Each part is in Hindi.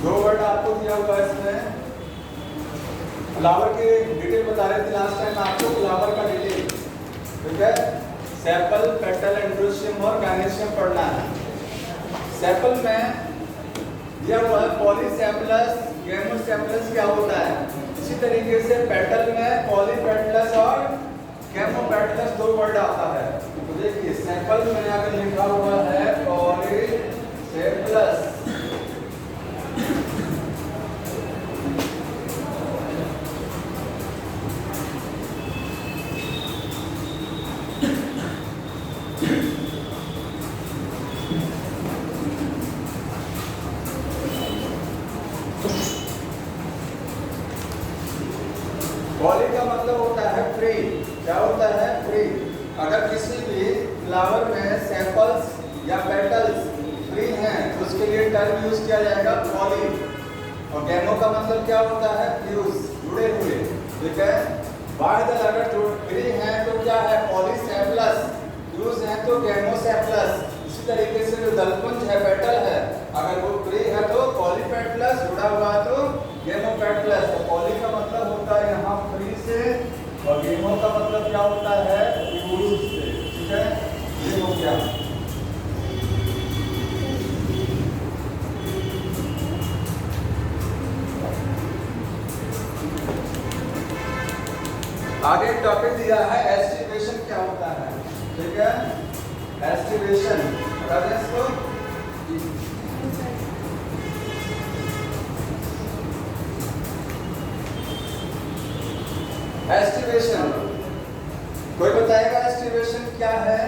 दो वर्ड आपको दिया हुआ है इसमें। फ्लावर की डिटेल बता रहे थे लास्ट टाइम आपको, फ्लावर का डिटेल, ठीक है। सेपल, पेटल, एंड्रोशियम और गायनेशियम पढ़ना है। सेपल में दिया हुआ है पॉलीसेपलस, गेमोसेपलस क्या होता है। इसी तरीके से पेटल में पॉलीपेटलस और गेमोपेटलस दो वर्ड आता है। तो देखिए सेपल में अगर लिखा हुआ है पॉलीसेपलस, पॉली का मतलब होता है फ्री। क्या होता है? फ्री। अगर किसी भी फ्लावर में सेपल्स या पेटल्स फ्री हैं तो उसके लिए टर्म यूज किया जाएगा पॉली। और गेमो का मतलब क्या होता है? फ्यूज, जुड़े हुए, ठीक है। बाढ़दल अगर फ्री हैं तो क्या है? पॉलीसेपलस, फ्यूज हैं तो गेमोसेपलस। इसी तरीके से जो दलपुंज है, पेटल है, अगर वो फ्री है तो पॉलीपेटलस, जुड़ा हुआ है तो गेमोपेटलस। तो पॉली का मतलब होता है यहाँ फ्री से, और गेमो का मतलब क्या होता है? फ्यूज से, ठीक है। ये हो गया। आगे टॉपिक दिया है एस्टिवेशन क्या होता है, ठीक है। एस्टिवेशन बता दें इसको। एस्टिवेशन कोई बताएगा एस्टिवेशन क्या है?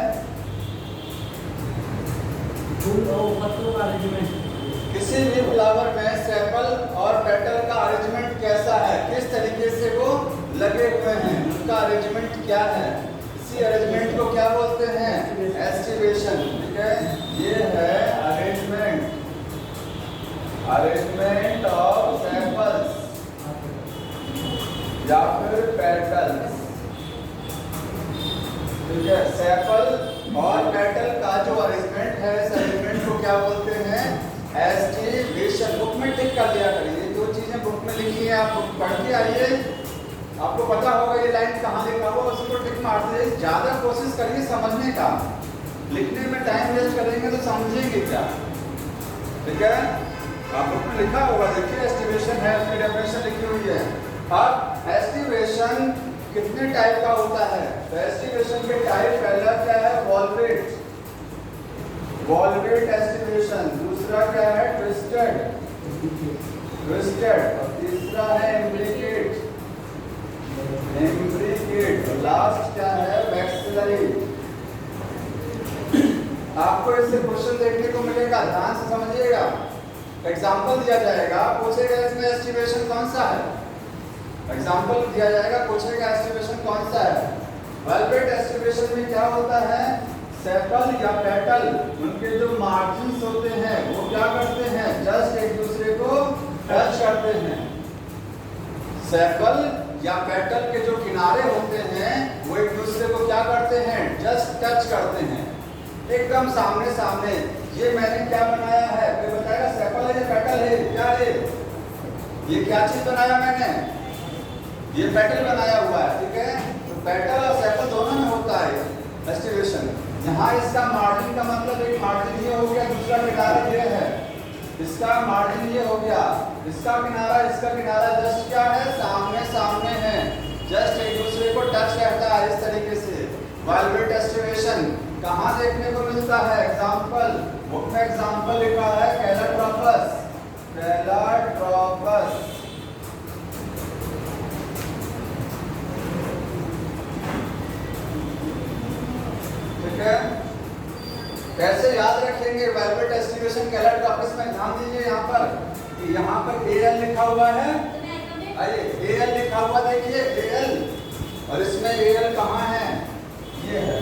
किसी भी फ्लावर में सेपल और पेटल का अरेंजमेंट कैसा है, किस तरीके से वो लगे हुए हैं, उनका अरेंजमेंट क्या है। इसी अरेंजमेंट को क्या बोलते हैं? एस्टिवेशन, ठीक है। ये है अरेंजमेंट, अरेंजमेंट ऑफ सेपल्स या फिर पेटल्स, ठीक है। सेपल और पेटल का जो अरेंजमेंट है, इस अरेंजमेंट को क्या बोलते हैं? एस्टिवेशन। बुक में टिक कर दिया करिए, जो चीजें बुक में लिखी है आप बुक पढ़ के आइए, आपको पता होगा ये लाइन कहाँ लिखा हुआ, उसको टिक मार दीजिए। ज्यादा कोशिश करिए समझने का, लिखने में टाइम वेस्ट करेंगे तो समझेंगे क्या, ठीक है। आप बुक में लिखा होगा, देखिए एस्टिवेशन है, उसकी डेफिनेशन लिखी हुई है। अब एस्टिवेशन कितने टाइप का होता है? तो एस्टिवेशन के टाइप, पहला क्या है? Valvate, valvate aestivation. दूसरा क्या है? Twisted, twisted. और तीसरा है इम्ब्रिकेट, इम्ब्रिकेट। और लास्ट क्या है? मैक्सिलरी। आपको इससे क्वेश्चन देखने को मिलेगा, ध्यान से समझिएगा। एग्जाम्पल दिया जाएगा, पूछेगा इसमें एस्टिवेशन कौन सा है। एग्जाम्पल दिया जाएगा, पूछेगा एस्टिवेशन कौन सा है। वॉल्वेट एस्टिवेशन में क्या होता है? सेपल या पेटल, उनके जो मार्जिन्स होते हैं वो क्या करते हैं? जस्ट एक दूसरे को टच करते हैं। सेपल या पेटल के जो किनारे होते हैं वो एक दूसरे को क्या करते हैं? जस्ट टच करते हैं, एकदम सामने सामने। ये मैंने क्या बनाया है? कोई बताएगा? सेपल है या पेटल है? क्या है ये? क्या चीज बनाया मैंने? ये पेटल बनाया हुआ है, ठीक है। तो पेटल और सेपल दोनों में होता है। एस्टिवेशन। यहाँ इसका मार्जिन का मतलब एक मार्जिन ये हो गया, दूसरा किनारा ये है, इसका मार्जिन ये हो गया, इसका किनारा जस्ट क्या है, सामने सामने है, जस्ट एक दूसरे को टच रहता है इस तरीके से। वेलवेट एस्टिवेशन कहाँ देखने को मिलता है? एग्जाम्पल बुक में एग्जाम्पल लिखा है कैलाट्रोपस, कैलाट्रोपस। ठीक है, कैसे याद रखेंगे वेलवेट एस्टिवेशन कैलाट्रोपस में? ध्यान दीजिए यहाँ पर AL लिखा हुआ है, आइए AL लिखा हुआ देखिए AL, और इसमें AL कहाँ है? ये है,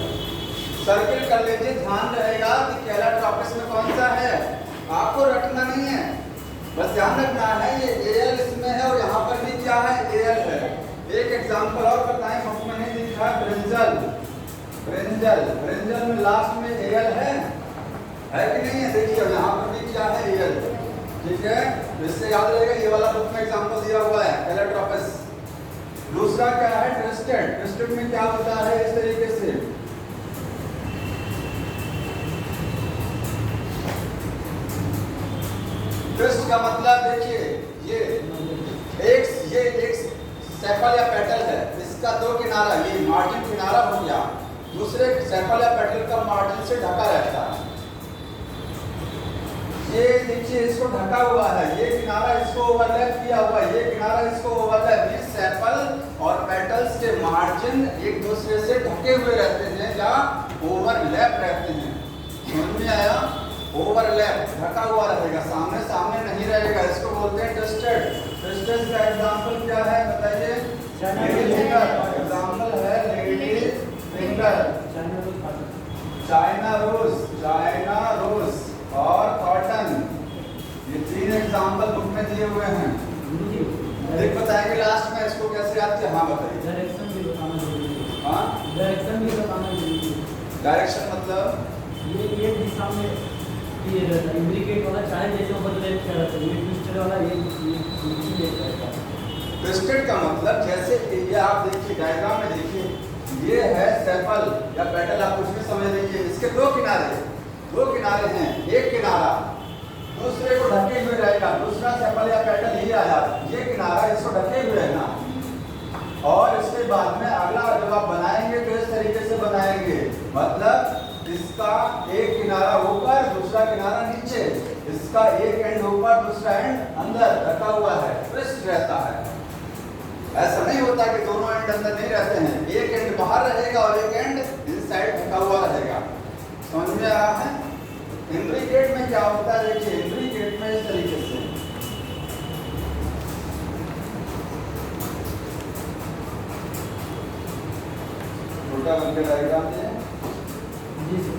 सर्किल कर लीजिए, ध्यान रहेगा कि कैलाट्रोपस में कौन सा है, आपको रटना नहीं है, बस ध्यान रखना है ये AL इसमें है और यहाँ पर भी क्या है, AL है। एक एग्जांपल और बताएं, बुक में नहीं लिखा, ब्रिंजल, ब्रिंजल, ब्रिंजल में लास्ट में AL है कि नहीं है? देखिए यहाँ पर भी क्या है, AL। ठीक है, इससे याद रहेगा, ये वाला बुक में एग्जांपल दिया हुआ है कैलाट्रोपस। दूसरा क्या है, ट्विस्टेड। ट्विस्टेड में क्या होता है, इस तरीके से ट्विस्ट का मतलब देखिए, ये एक सेपल या पेटल है, इसका दो किनारा, ये मार्जिन किनारा हो गया, दूसरे सेपल या पेटल का मार्जिन से ढका रहता है। ये देखिए इसको ढका हुआ है, ये किनारा इसको ओवरलैप किया हुआ है, ये किनारा इसको ओवरलैप, ये सेपल और पेटल्स के मार्जिन एक दूसरे से ढके हुए रहते हैं या ओवरलैप रहते हैं। समझ में आया? ओवरलैप, ढका हुआ रहेगा, सामने सामने नहीं रहेगा, इसको बोलते हैं ट्विस्टेड। ट्विस्टेड का एग्जांपल क्या है बताइए? लेडी फिंगर, एग्जांपल है लेडी फिंगर, चाइना रोज और कॉटन, ये तीन एग्जांपल बुक में दिए हुए हैं। देख बताएंगे लास्ट में इसको कैसे याद किया? हाँ बताइए। डायरेक्शन भी बताना जरूरी है। हाँ, डायरेक्शन भी बताना जरूरी है। डायरेक्शन मतलब ये दिशा में ये रहता है, इंडिकेट वाला चाहे जैसे वो बदले क्या रहता है, ये ट्विस्टेड वाला ये रहता है। ट्विस्टेड का मतलब जैसे ये आप देखिए डायग्राम में देखिए, ये है सेपल या पेटल, आप कुछ भी समझ लीजिए, इसके दो किनारे हैं, एक किनारा दूसरे को ढके हुए रहेगा, दूसरा सेपल या पेटल ये आया, ये किनारा इसको ढके हुए है ना, और इसके बाद में अगला जब आप बनाएंगे तो इस तरीके से बनाएंगे, मतलब इसका एक किनारा ऊपर दूसरा किनारा नीचे, इसका एक एंड ऊपर दूसरा एंड अंदर ढका हुआ है, ट्विस्ट रहता है। ऐसा नहीं होता कि दोनों एंड अंदर नहीं रहते हैं, एक एंड बाहर रहेगा और एक एंड इनसाइड ढका हुआ रहेगा। समझ में आ रहा है? इंट्रिकेट में क्या होता है देखिए, इंट्रिकेट में इस तरीके से छोटा बन के डायग्राम है जी सर,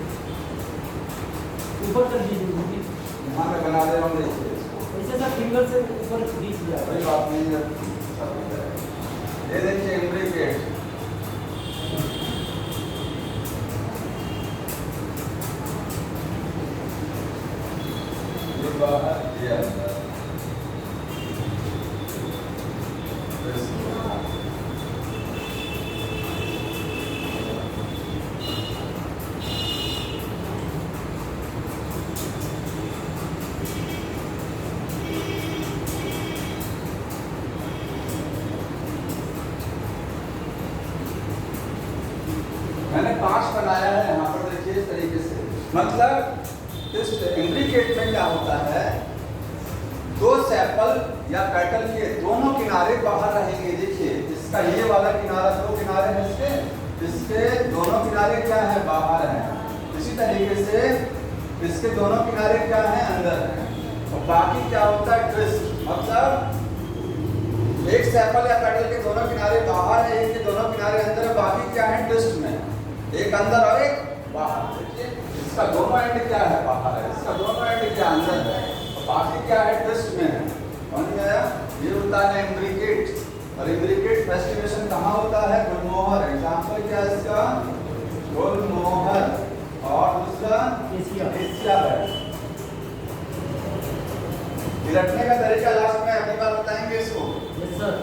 ऊपर कर दीजिए, यहाँ पे बना दे रहा हूँ, देखिए इसको ऐसे सर फिंगर से ऊपर खींच दिया, कोई बात नहीं है, ये देखिए इंट्रिकेट, ये बाहर ये अंदर, मैंने 5 बनाया है यहाँ पर देखिए इस तरीके से। मतलब इस इंट्रिकेट में क्या होता है, दो सेपल या पेटल के दोनों किनारे बाहर रहेंगे। देखिए इसका ये वाला किनारा, दो किनारे हैं इसके दोनों किनारे क्या है, बाहर हैं। इसी तरीके से इसके दोनों किनारे क्या है, अंदर हैं। और बाकी क्या होता है, ट्विस्ट, मतलब एक सेपल या पेटल के दोनों किनारे बाहर है, एक के दोनों किनारे अंदर है, बाकी क्या है ट्विस्ट में, एक अंदर और एक बाहर। देखिए इसका दोनों एंड क्या है, बाहर है, इसका दोनों एंड क्या अंदर है, और बाकी क्या है ट्विस्ट में है। समझ में आया? ये होता है इंट्रिकेट। और इंट्रिकेट फेस्टिवेशन कहाँ होता है, गुलमोहर। एग्जांपल क्या है इसका, गुलमोहर, और दूसरा एशिया है। रटने का तरीका लास्ट में अगली बार बताएंगे इसको। Yes sir.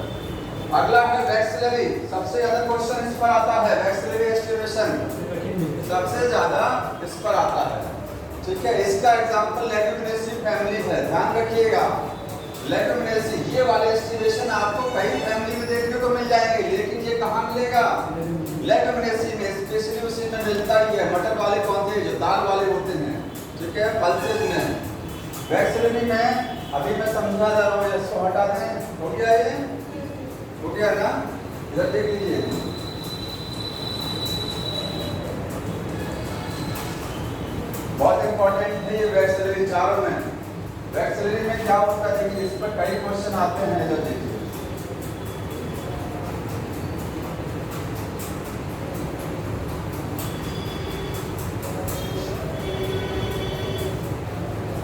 अगला है वैक्सिलरी, सबसे ज्यादा क्वेश्चन इस पर आता है, वैक्सिलरी एस्टिवेशन। सबसे ज्यादा इस पर आता है। ठीक है, इसका एग्जांपल लेग्यूमिनेसी फैमिली है, ध्यान रखिएगा। लेग्यूमिनेसी ये वाले एस्टिमेशन आपको कई फैमिली में देखने को मिल जाएंगे, लेकिन ये कहाँ मिलेगा? लेग्यूमिनेसी में, स्पेशली उसी में मिलता ही है। मटर वाले पौधे जो दाल वाले होते हैं, ठीक है, पल्सेस में। वैक्सीलरी में अभी मैं समझा जा रहा हूँ, इसको हटा दें। हो गया ये? हो गया ना? इधर देख लीजिए, बहुत इंपॉर्टेंट है ये वैक्सीलरी चारों में। वैक्सीलरी में क्या होता है देखिए, इस पर कई क्वेश्चन आते हैं। इधर देखिए,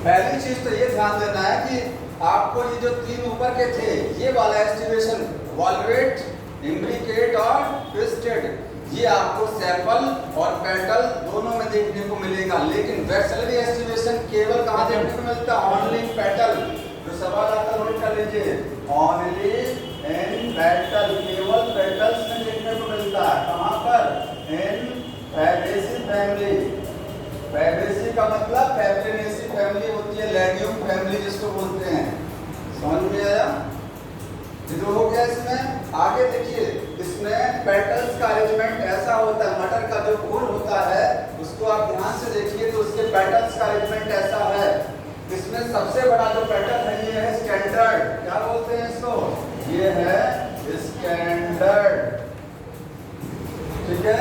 पहली चीज तो ये ध्यान देना है कि आपको ये जो तीन ऊपर के थे, ये वाला एस्टिमेशन वॉल्वेट, इम्ब्रिकेट और ट्विस्टेड, ये आपको सेपल और पेटल दोनों में देखने को मिलेगा। लेकिन वैक्सीलरी एस्टिमेशन केवल कहाँ देखने को मिलता है? Only petal. तो सवाल आता है, नोट कर लीजिए, ओनली इन पेटल, केवल पेटल्स में देखने को मिलता है। कहाँ पर? इन फैबेसी फैमिली। फैबेसी का मतलब फैबेनेसी फैमिली होती है, लेग्यूम फैमिली जिसको बोलते हैं। समझ में आया? जो हो गया इसमें। आगे देखिए, इसमें पेटल्स का अरेंजमेंट ऐसा होता है, मटर का जो फूल होता है उसको आप ध्यान से देखिए तो उसके पेटल्स का अरेंजमेंट ऐसा है। इसमें सबसे बड़ा जो पेटल है ये है स्टैंडर्ड। क्या बोलते हैं इसको? ये है स्टैंडर्ड। ठीक है,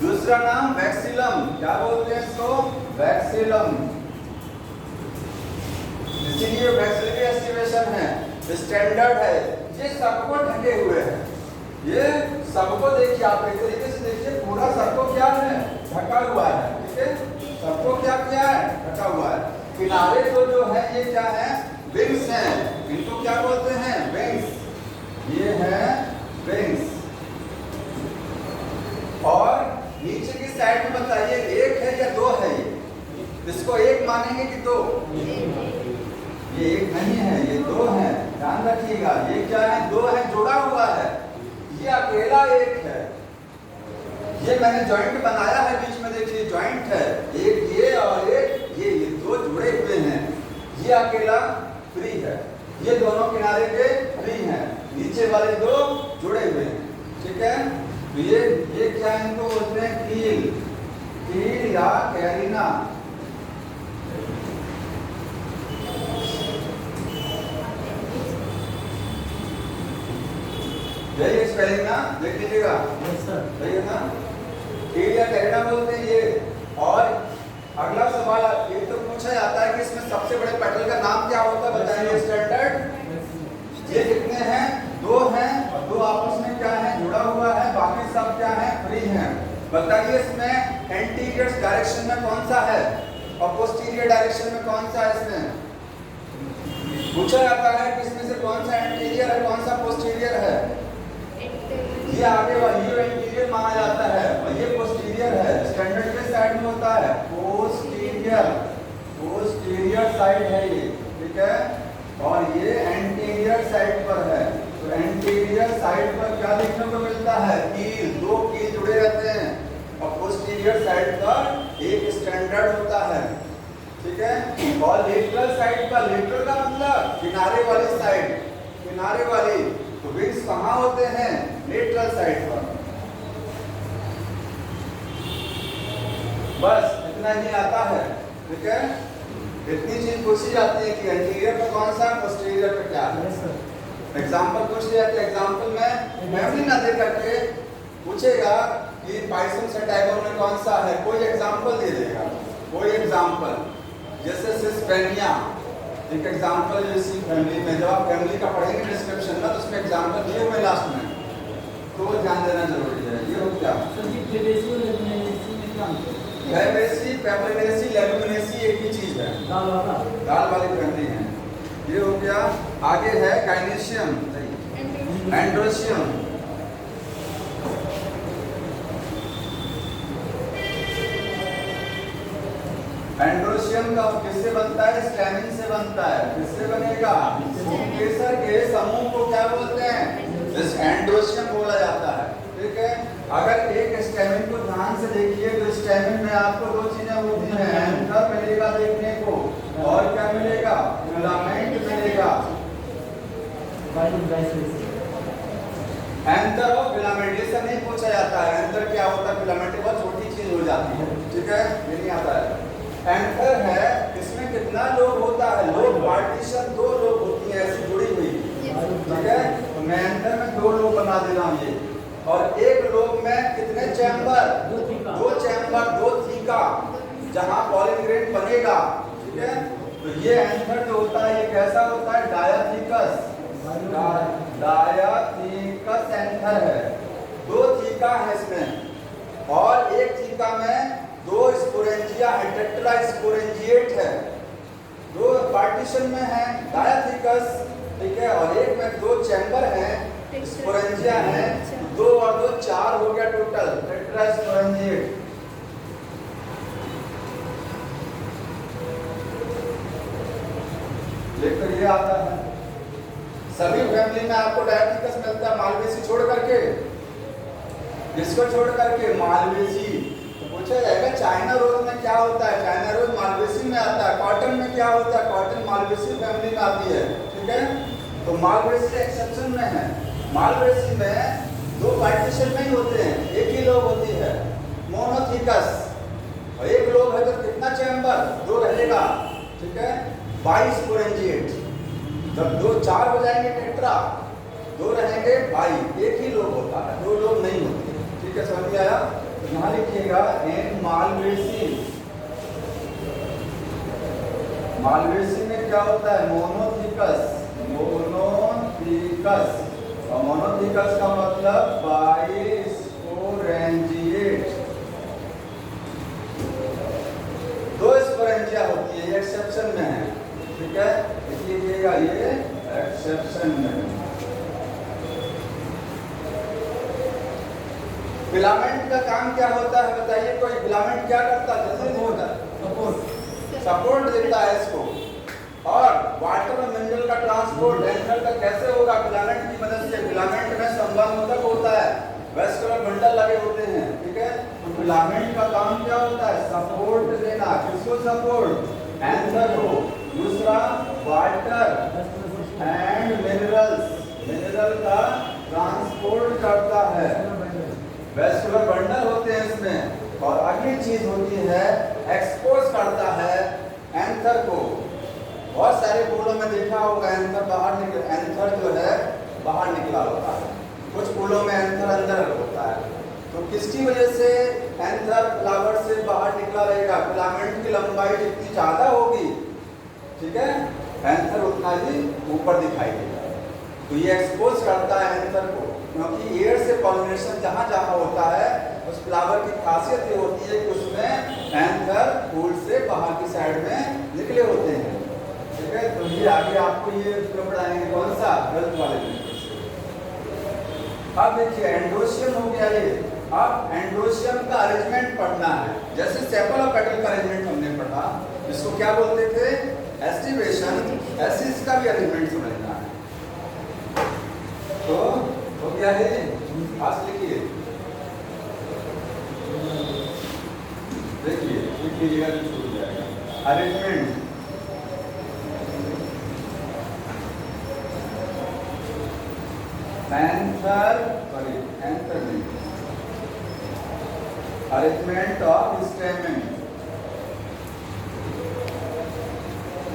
दूसरा नाम वैक्सीलम। क्या बोलते हैं इसको? वैक्सीलम। इसीलिए वैक्सीलरी एस्टिमेशन है, स्टैंडर्ड है। ये सबको ढके हुए हैं, ये सबको देखिए, आप एक तरीके से देखिए, पूरा सबको क्या है? ढका हुआ है। ठीक है, सबको क्या किया है? ढका हुआ है। किनारे को जो है ये क्या है? विंग्स हैं। इनको क्या बोलते हैं? विंग्स। ये है विंग्स। और नीचे की साइड में बताइए, एक है या दो है? इसको एक मानेंगे कि दो? ये एक नहीं है, ये दो है। ध्यान रखिएगा, ये क्या है? दो है, जुड़ा हुआ है। ये अकेला एक है। ये मैंने जॉइंट बनाया है, बीच में देखिए जॉइंट है, एक ये और एक ये दो जुड़े हुए हैं। ये अकेला फ्री है, ये दोनों किनारे पे फ्री हैं, नीचे वाले दो जुड़े हुए हैं। ठीक है, तो ये क्या है? इनको बोलते हैं कील, कील या कैरिना। यही स्पेलिंग ना, देख लीजिएगा। सही है ना? कील या कैरिना बोलते हैं ये। और अगला सवाल ये तो पूछा जाता है कि इसमें सबसे बड़े पेटल का नाम क्या होता है? बताइए। स्टैंडर्ड। ये कितने हैं? दो हैं, और दो आपस में क्या है? जुड़ा हुआ है, बाकी सब क्या है? फ्री हैं। बताइए इसमें एंटीरियर डायरेक्शन में कौन सा है और पोस्टीरियर डायरेक्शन में कौन सा है? इसमें पूछा जाता है कि इसमें से कौन सा एंटीरियर है, कौन सा पोस्टीरियर है? ये आगे वाली ये एंटीरियर माना जाता है और ये पोस्टीरियर है। स्टैंडर्ड के साइड में होता है पोस्टीरियर, पोस्टीरियर साइड है ये। ठीक है, और ये एंटीरियर साइड पर है। तो एंटीरियर साइड पर क्या देखने को मिलता है? कील, दो कील जुड़े रहते हैं, और पोस्टीरियर साइड पर एक स्टैंडर्ड होता है। ठीक है, और लेटरल साइड पर, लेटरल का मतलब किनारे वाली साइड, किनारे वाली, तो विंग्स कहाँ होते हैं? लेटरल साइड पर। बस इतना ही आता है। ठीक है, इतनी चीज पूछी जाती है कि एंटीरियर पे कौन सा, पोस्टीरियर पे क्या है। एग्जांपल पूछ लिया तो एग्जांपल में फैमिली ना दे करके पूछेगा कि पाइसम सेटाइगोन में कौन सा है, कोई एग्जांपल दे देगा, कोई एग्जांपल। जैसे सिस्पेनिया एक एग्जांपल है इसी फैमिली में। जब आप फैमिली का पढ़ेंगे डिस्क्रिप्शन में तो उसमें एग्जांपल दिए हुए लास्ट में, तो वो ध्यान देना जरूरी है। ये हो क्या? फैबेसी, फैबेनेसी, लेग्यूमिनेसी एक ही चीज है, दाल वाली फैमिली है। ये हो गया। आगे है गायनेशियम, एंड्रोशियम। एंड्रोशियम का किससे बनता है? स्टैमिन से बनता है। किससे बनेगा? केसर के समूह को क्या बोलते हैं? एंड्रोशियम बोला जाता है। ठीक है, अगर एक स्टेमिन को ध्यान से देखिए तो स्टेमिन में आपको दो चीजें होती हैं, एंथर मिलेगा देखने को और क्या मिलेगा, फिलामेंट मिलेगा। एंथर और फिलामेंट ये सब नहीं पूछा जाता है, एंथर क्या होता है, फिलामेंट बहुत छोटी चीज हो जाती है, ठीक है, ये नहीं आता है। एंथर है, इसमें कितना लोब होता है, लोब पार्टीशन दो लोब होती है ऐसी जुड़ी हुई, ठीक है। तो मैं एंथर में दो लोब बना दे रहा हूँ ये, और एक लोब में कितने चैम्बर, दो चैम्बर, दो थीका जहां पॉलिन ग्रेन बनेगा, ठीक है। तो ये एंथर जो होता है ये कैसा होता है, डायाथीकस, डायाथीकस एंथर है। दो थीका है इसमें और एक थीका में दो स्पोरेंजिया है, टेट्रा स्पोरेंजिएट है, दो पार्टीशन में है डायाथीकस, ठीक है, और एक में दो चैम्बर है, स्पोरेंजिया है, दो और दो चार हो गया टोटल टेट्रा स्पोरेंजिएट। लेकर ये आता है, सभी फैमिली में आपको डायथिकस मिलता है, मालवेसी छोड़ करके, जिसको छोड़ करके मालवेसी। तो पूछा जाएगा चाइना रोज में क्या होता है, चाइना रोज मालवेसी में आता है। कॉटन में क्या होता है, कॉटन मालवेसी फैमिली में आती है, ठीक है। तो मालवेसी एक्सेप्शन में है, मालवेसी में दो पार्टीशन नहीं होते हैं, एक ही लोब होती है, मोनोथीकस, और एक लोब है तो कितना चैम्बर, दो रहेगा, ठीक है, 22 स्पोरेंजिएट। जब दो चार हो जाएंगे टेट्रा, दो रहेंगे 22, एक ही लोब होता है, दो लोब नहीं होते, ठीक है, समझ में आया। यहाँ लिखिएगा इन मालवेसी, मालवेसी में क्या होता है, मोनोथीकस, मोनोथीकस, और मोनोथीकस का मतलब 22 स्पोरेंजिएट, दो स्पोरेंजिया होती है, ये एक्सेप्शन में है, ठीक है, लिखिएगा ये एक्सेप्शन में। फिलामेंट का काम क्या होता है बताइए, कोई फिलामेंट क्या करता है, जल्दी नहीं होता, सपोर्ट देता है इसको, और वाटर और मिनरल का ट्रांसपोर्ट एंथर का कैसे होगा, फिलामेंट की मदद से। फिलामेंट में संवाहक होता है, वेस्कुलर बंडल लगे होते हैं, ठीक है। तो फिलामेंट का काम क्या होता है, सपोर्ट देना, किसको सपोर्ट, एंथर को। दूसरा वाटर एंड मिनरल्स, मिनरल का ट्रांसपोर्ट करता है, वेस्कुलर बंडल होते हैं इसमें। और अगली चीज होती है एक्सपोज करता है एंथर को। बहुत सारे फूलों में देखा होगा एंथर बाहर निकल, एंथर जो है बाहर निकला होता है, कुछ फूलों में एंथर अंदर होता है। तो किसकी वजह से एंथर फ्लावर से बाहर निकला रहेगा, फिलामेंट की लंबाई जितनी ज्यादा होगी, ठीक है, एंथर उतना ही ऊपर दिखाई देगा। तो ये एक्सपोज करता है एंथर को, क्योंकि एयर से पॉलिनेशन जहाँ जहाँ होता है उस फ्लावर की खासियत ये होती है कि उसमें एंथर फूल से बाहर की साइड में निकले होते हैं, ठीक है। तो ये आगे आपको ये पढ़ाएंगे, कौन सा, 12th वाले में। अब देखिए एंड्रोशियम हो गया ये, अब एंड्रोशियम का अरेंजमेंट पढ़ना है। जैसे सेपल और पेटल का अरेंजमेंट हमने पढ़ा, जिसको क्या बोलते थे, एस्टिवेशन, ऐसे इसका भी अरेंजमेंट समझना है। तो हो गया है, आज लिखिए, देखिए लिखिएगा तो छूट जाएगा। अरेंजमेंट, एंथर, सॉरी एंथर नहीं, अरेंजमेंट ऑफ स्टेमेन।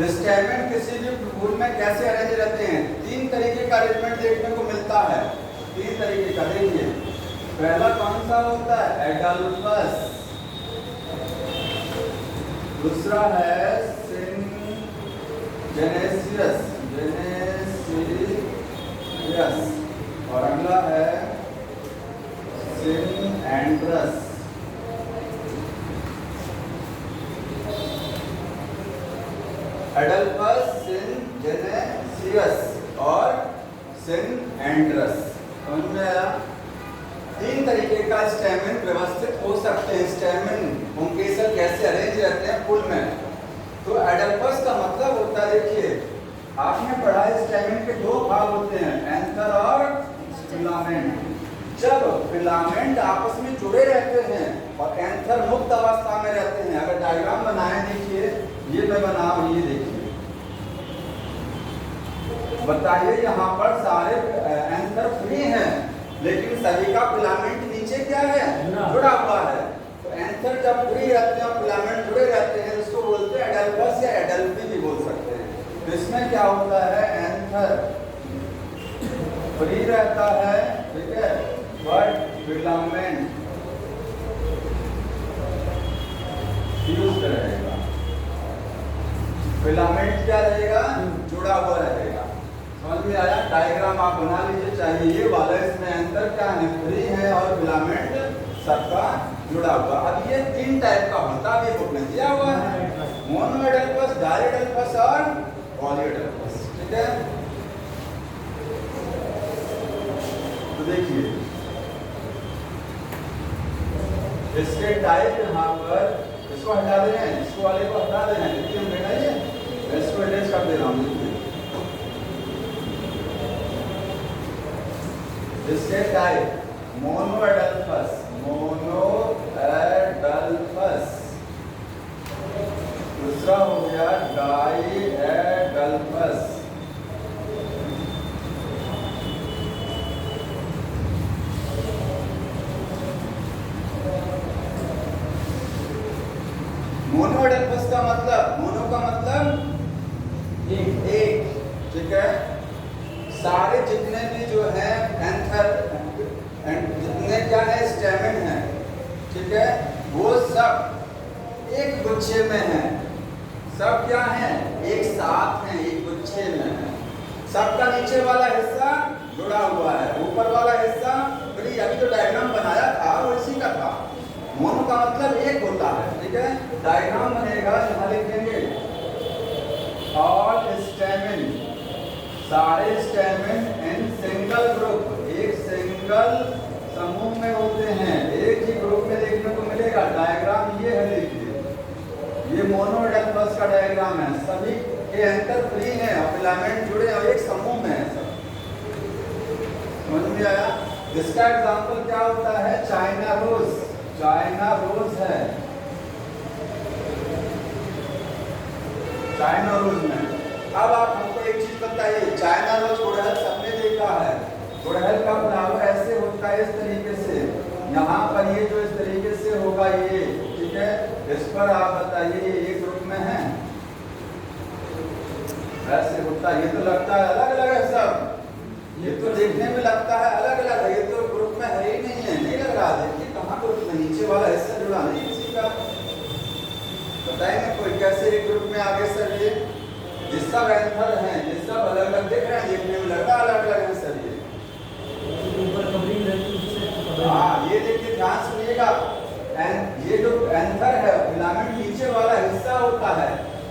स्टेमेन किसी भी फूल में कैसे अरेंज रहते हैं, तीन तरीके का अरेंजमेंट देखने को मिलता है, तीन तरीके का। देखिए पहला कौन सा होता है, एडल्फस, दूसरा है जेनेसियस, जेनेसियस, और अगला है सिनएंड्रस। एडल्फस, जेनेसियस और सिनएंड्रस, समझ में आया। तीन तरीके का स्टेमेन व्यवस्थित हो सकते हैं, स्टेमेन पुंकेसर कैसे अरेंज रहते हैं फूल में। तो एडल्फस का मतलब होता है, देखिए आपने पढ़ा है स्टेमेन के दो भाग होते हैं, एंथर और फिलामेंट। जब फिलामेंट आपस में जुड़े रहते हैं और एंथर मुक्त अवस्था में रहते हैं। अगर डायग्राम बनाए, देखिए ये मैं बनाऊं, ये देखिए, बताइए यहाँ पर सारे एंथर फ्री हैं, लेकिन सभी का फिलामेंट नीचे क्या है, जुड़ा हुआ है। तो एंथर जब फ्री रहते हैं और फिलामेंट जुड़े रहते हैं, इसको बोलते हैं एडल्पस या एडल्फी भी बोल सकते हैं। तो इसमें क्या होता है, एंथर फ्री रहता है, ठीक है, बट फिलामेंट फ्यूज्ड रहेगा। फिलामेंट क्या रहेगा, जुड़ा हुआ रहेगा। समझ में आया? डायग्राम आप बना लीजिए, चाहे ये वाला, इसमें एंथर क्या है, फ्री है और फिलामेंट सबका जुड़ा हुआ। अब ये 3 टाइप का होता है, बुक में दिया हुआ है, मोनो एडल्पस, डाई एडल्पस और पॉली एडल्पस, ठीक है। तो देखिए इसके टाइप यहाँ पर, इसको हटा दे रहे हैं, इसको वाले को हटा दे रहे हैं, देखिए बैठाइए, मैं इसको अटैच कर दे रहा हूँ। इसके टाइप मोनो एडल्पस, मोनो एडल्पस, दूसरा हो गया डाई एडल्पस, मोनो एडल्पस का मतलब, मोनो का मतलब एक, ठीक है। सारे जितने भी जो है एंथर, जितने क्या है स्टेमेन है, ठीक है, वो सब एक गुच्छे में है। सब क्या है, एक साथ है, एक गुच्छे में है। सबका नीचे वाला हिस्सा जुड़ा हुआ है, ऊपर वाला हिस्सा फ्री। अभी तो डायग्राम बनाया था वो इसी का था। मोनो का मतलब एक होता है, ठीक है। डायग्राम बनेगा, यहाँ लिखेंगे ऑल स्टेमेन, सारे स्टेमेन इन सिंगल ग्रुप, एक सिंगल समूह में होते हैं, एक ही ग्रुप में देखने को मिलेगा। डायग्राम ये है, देखिए ये मोनो एडल्पस का डायग्राम है। सभी के एंथर फ्री हैं और फिलामेंट जुड़े और एक समूह में है सब। समझ में आया? इसका एग्जांपल क्या होता है, चाइना रोज, चाइना रोज है, चाइना रोज में। अब आप हमको एक चीज बताइए, चाइना रोज गुड़हल सबने देखा है, गुड़हल का फ्लावर ऐसे होता है, इस तरीके से। यहाँ पर ये जो इस तरीके से होगा ये, ठीक है। इस पर आप बताइए ये एक ग्रुप में है, ऐसे होता है। ये तो लगता है अलग अलग है सब, ये तो देखने में लगता है अलग अलग है, ये तो ग्रुप में है ही नहीं है, नहीं लग रहा। देखिए कहाँ ग्रुप में, नीचे वाला हिस्सा जुड़ा नहीं किसी का। बताएंगे कोई कैसे एक ग्रुप में आगे सर ये जिसका एंथर है, ये सब अलग अलग दिख रहे हैं, देखने में लग रहा अलग अलग है सर ये। हाँ ये देखिए ध्यान सुनिएगा, ये जो एंथर है फिलामेंट नीचे वाला हिस्सा होता है।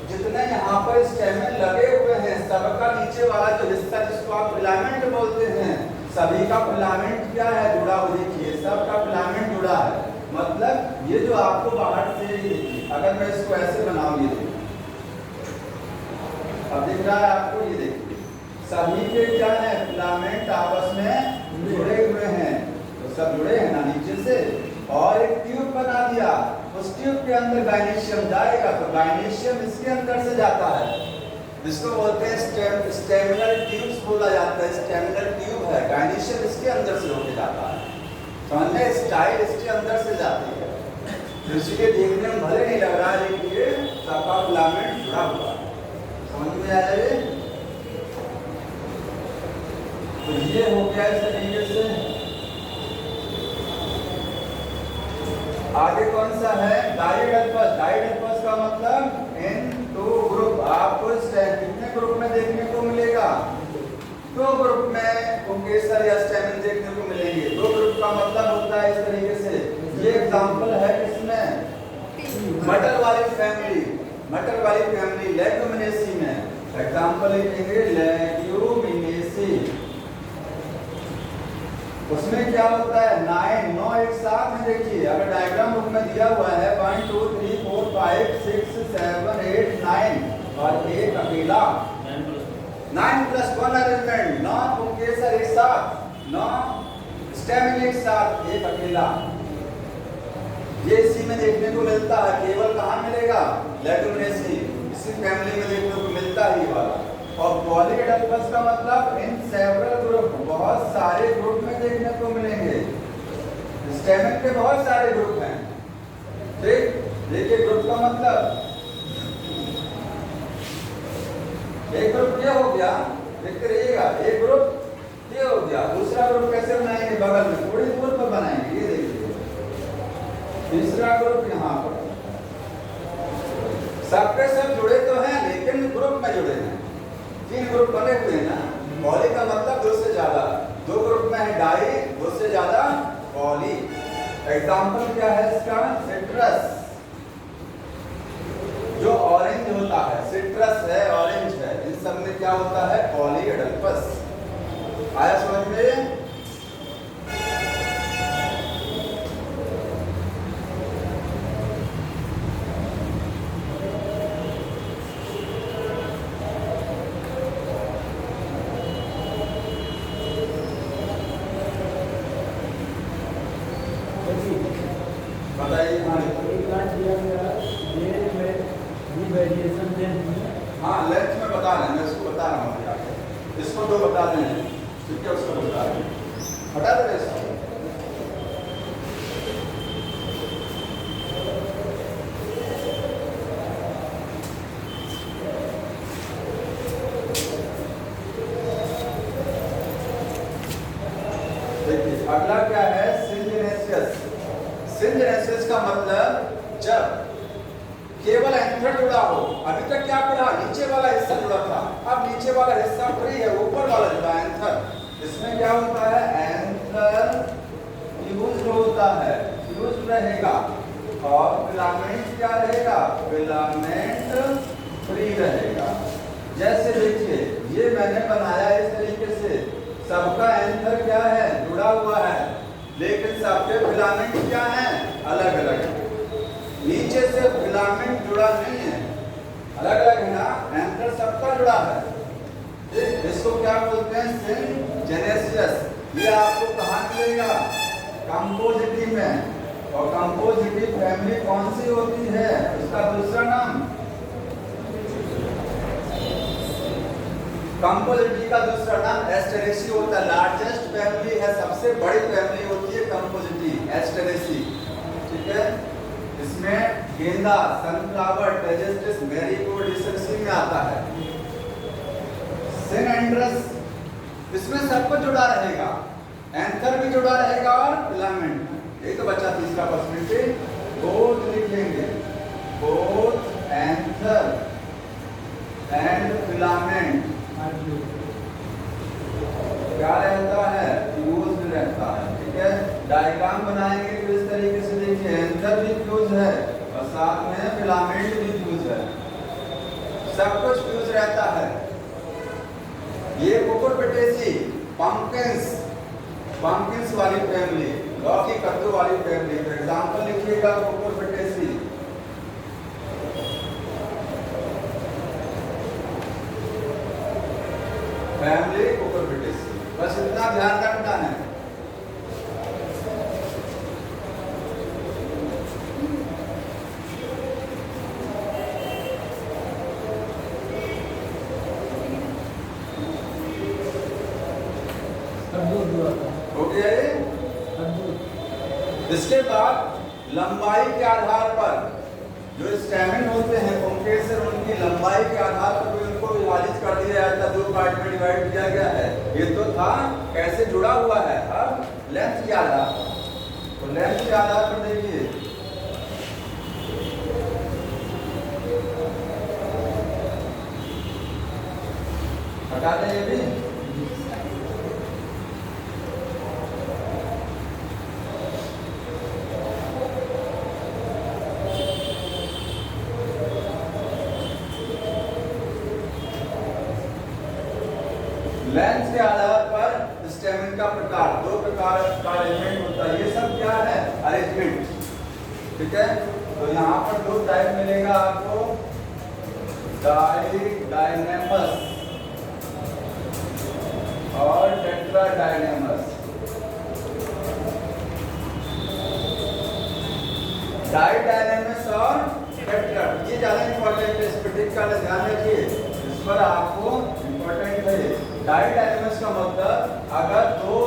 जितने यहाँ पर स्टेमेन लगे हुए हैं सबका नीचे वाला जो हिस्सा जिसको आप फिलामेंट बोलते हैं, सभी का फिलामेंट क्या है, जुड़ा हुआ। देखिए सबका फिलामेंट जुड़ा है, मतलब ये जो आपको बाहर से देखिए, अगर मैं इसको ऐसे बनाऊं, ये देखिए अब दिख रहा है आपको, ये देखिए सभी के क्या है, फिलामेंट आपस में जुड़े हुए हैं। तो सब जुड़े हैं ना नीचे से, और एक ट्यूब बना दिया, उस ट्यूब के अंदर गायनीशियम जाएगा, तो गायनीशियम इसके अंदर से जाता है, जिसको बोलते हैं स्टेमिनल ट्यूब्स बोला जाता है। स्टेमिनल ट्यूब है, गायनीशियम इसके अंदर से होके जाता है। समझ में, स्टाइल इसके अंदर से जाती है, तो इसलिए देखने में भले नहीं लग रहा है, लेकिन ये सबका फिलामेंट जुड़ा हुआ है। समझ में आया ये? तो ये हो गया इस तरीके से। आगे कौन सा है, डाइएडल्पस। डाइएडल्पस का मतलब इन टू ग्रुप, आपको कितने ग्रुप में देखने को मिलेगा, 2 ग्रुप में पुंकेसर या स्टेमिन देखने को मिलेंगे। 2 ग्रुप का मतलब होता है इस तरीके से। ये एग्जांपल है किसमें, मटर वाली फैमिली, मटर वाली फैमिली लेग्यूमिनेसी में। एग्जांपल लिखेंगे लेग्यूमिनेसी। उसमें क्या होता है, 9 एक साथ में। देखिए अगर डायग्राम बुक में दिया हुआ है 1 2 3 4 5 6 7 8 9 और एक अकेला 9 + 1 अरेंजमेंट, 9 पुंकेसर एक साथ, 9 स्टेमिन एक साथ एक अकेला, ये इसी में देखने को मिलता है, केवल कहाँ मिलेगा, लेगुमिनेसी, इसी फैमिली में देखने को मिलता ही वाला। और पॉलीएडल्फस का मतलब इन सेवरल ग्रुप, बहुत सारे ग्रुप में देखने को मिलेंगे। स्टेमिन के बहुत सारे ग्रुप हैं, ठीक। देखिए ग्रुप का मतलब, एक ग्रुप ये हो गया, देखते रहिएगा, एक ग्रुप ये हो गया, दूसरा ग्रुप कैसे बनाएंगे, बगल में थोड़ी दूर पर बनाएंगे, ये देखिए, तीसरा ग्रुप यहाँ पर, सबके सब जुड़े तो हैं लेकिन ग्रुप में जुड़े हैं, 3 ग्रुप बने हुए हैं ना। पॉली का मतलब 2 से ज्यादा, 2 ग्रुप में है डाई, 2 से ज्यादा पॉली। एग्जाम्पल क्या है इसका, सिट्रस, जो ऑरेंज होता है, सिट्रस है, ऑरेंज है, इन सब में क्या होता है, पॉलीएडल्फस। आया समझ में? बताइए। हाँ लेंथ में बता रहे हैं, मैं इसको बता रहा हूँ, इसको 2 बता रहे हैं, ठीक है, उसको बता रहे हैं, हटा दे इसको। देखिए अगला क्या है, सिंजेनेसियस। सिंजेनेसियस का मतलब जब केवल एंथर जुड़ा हो, अभी तक क्या पढ़ा, नीचे वाला हिस्सा जुड़ा था, अब नीचे वाला हिस्सा फ्री है, ऊपर वाला जुड़ा एंथर। इसमें क्या होता है, एंथर फ्यूज्ड होता है, फ्यूज्ड रहेगा, और फिलामेंट क्या रहेगा, फिलामेंट फ्री रहेगा। जैसे देखिए ये मैंने बनाया इस तरीके से, सबका एंथर क्या है, जुड़ा हुआ है, लेकिन सबके फिलामेंट क्या हैं, अलग अलग है। नीचे से फिलामेंट जुड़ा नहीं है, अलग अलग है ना, एंथर सबका जुड़ा है। इसको क्या बोलते हैं, सिंजेनेसियस। ये आपको कहाँ मिलेगा, कंपोजिटी में। और कंपोजिटी फैमिली कौन सी होती है, उसका दूसरा नाम, कंपोजिटी का दूसरा नाम एस्टेरेसी होता है। लार्जेस्ट फैमिली है, सबसे बड़ी फैमिली होती है कंपोजिटी, एस्टेरेसी, ठीक है। इसमें गेंदा, सनफ्लावर, टेजेस्टिस, मैरीगोल्ड, इसी में आता है। सिनेंड्रस, इसमें सब कुछ जुड़ा रहेगा, एंथर भी जुड़ा रहेगा और फिलामेंट। यही तो बच्चा तीसरा पर्सपेक्टिव, बोथ लिखेंगे, बोथ एंथर एंड फिलामेंट क्या रहता है, फ्यूज्ड रहता है, ठीक है। डायग्राम बनाएंगे तो इस तरीके से देखिए, एंथर भी फ्यूज है और साथ में फिलामेंट भी फ्यूज है, सब कुछ फ्यूज रहता है। ये कुकुरबिटेसी, पंपकिंस, पंपकिंस वाली फैमिली, लौकी कद्दू वाली फैमिली। तो एग्जांपल लिखिएगा, कुकुरबिटेसी, फैमिली कुकुरबिटेसी, बस इतना ध्यान रखना है। हो गया ये। इसके बाद लंबाई के आधार पर जो स्टेमिन होते हैं पुंकेसर, उनकी लंबाई के आधार पर उनको विभाजित कर दिया जाता है, 2 पार्ट में डिवाइड किया गया है। ये तो था कैसे जुड़ा हुआ है, अब लेंथ के आधार पर, तो लेंथ के आधार पर देखिए, हटा दें ये भी। लेंथ के आधार पर स्टेमिन का प्रकार, 2 प्रकार का अरेंजमेंट होता है। ये सब क्या है, अरेंजमेंट, ठीक है। तो यहाँ पर 2 टाइप मिलेगा आपको, डायनेमस और टेट्राडायनेमस। डायडायनेमस और टेट्राड, ये ज्यादा इंपॉर्टेंट है, इस पर टिक का ध्यान रखिए, इस पर आपको इंपॉर्टेंट है। डायडायनेमस का मतलब अगर दो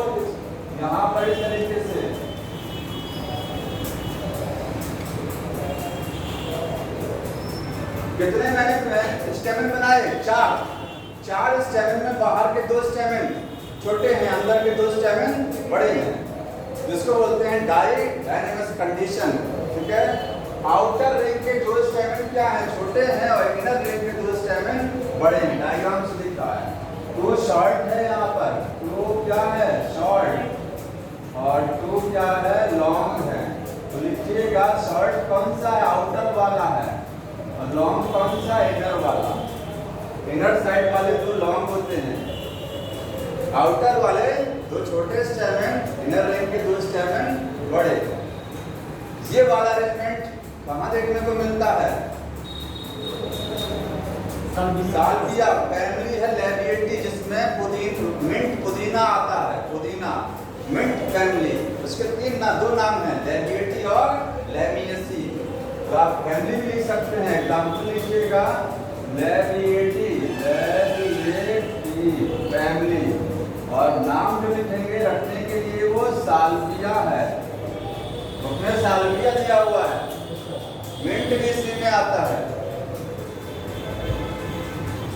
यहाँ पर इस तरीके से कितने मैंने स्टेमन बनाए, चार स्टेमन में बाहर के दो स्टेमन छोटे हैं, अंदर के दो स्टेमन बड़े हैं, जिसको बोलते हैं डायडायनेमस कंडीशन। ठीक है, आउटर रिंग के दो स्टेमन क्या है, छोटे हैं, और इनर रिंग के दो स्टेमन बड़े हैं। डायग्राम से दिखा है, तो शॉर्ट है यहाँ पर, तो क्या है शॉर्ट और टू क्या है लॉन्ग है। तो लिखिएगा शॉर्ट कौन सा है, आउटर वाला है, और लॉन्ग कौन सा है, इनर वाला। इनर साइड वाले दो लॉन्ग होते हैं, आउटर वाले दो छोटे स्टेमन, इनर रिंग के दो स्टेमन बड़े। ये वाला अरेंजमेंट कहाँ देखने को मिलता है, साल्विया फैमिली है लेबिएटी, जिसमें मिंट पुदीना आता है, पुदीना मिंट फैमिली, उसके दो नाम हैं, लेबिएटी और लेमिएसी। तो आप फैमिली भी लिख सकते हैं, एग्जाम्पल लिखिएगा लेबिएटी फैमिली, और नाम जो लिखेंगे रखने के लिए वो साल्विया है, उसमें साल्विया दिया हुआ है, मिंट भी इसी में आता है,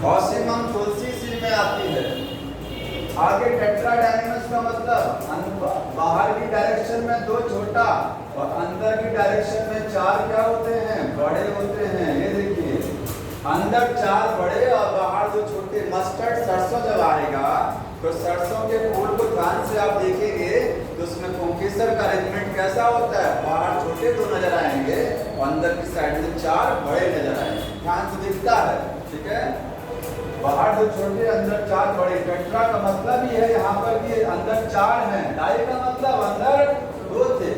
ऑसिमम तुलसी इसी में आती है। आगे टेट्राडायनेमस का मतलब बाहर की डायरेक्शन में दो छोटा और अंदर की डायरेक्शन में चार क्या होते हैं, बड़े होते हैं। ये देखिए अंदर चार बड़े और बाहर दो छोटे। मस्टर्ड सरसों जब आएगा तो सरसों के फूल को ध्यान से आप देखेंगे तो उसमें पुंकेसर का अरेंजमेंट कैसा होता है, बाहर छोटे दो नजर आएंगे और अंदर की साइड में चार बड़े नजर आएंगे, ध्यान से दिखता है। ठीक है, बाहर दो छोटे अंदर चार बड़े। टेट्रा का मतलब ही है यहाँ पर कि अंदर चार हैं, डाई का मतलब अंदर दो थे,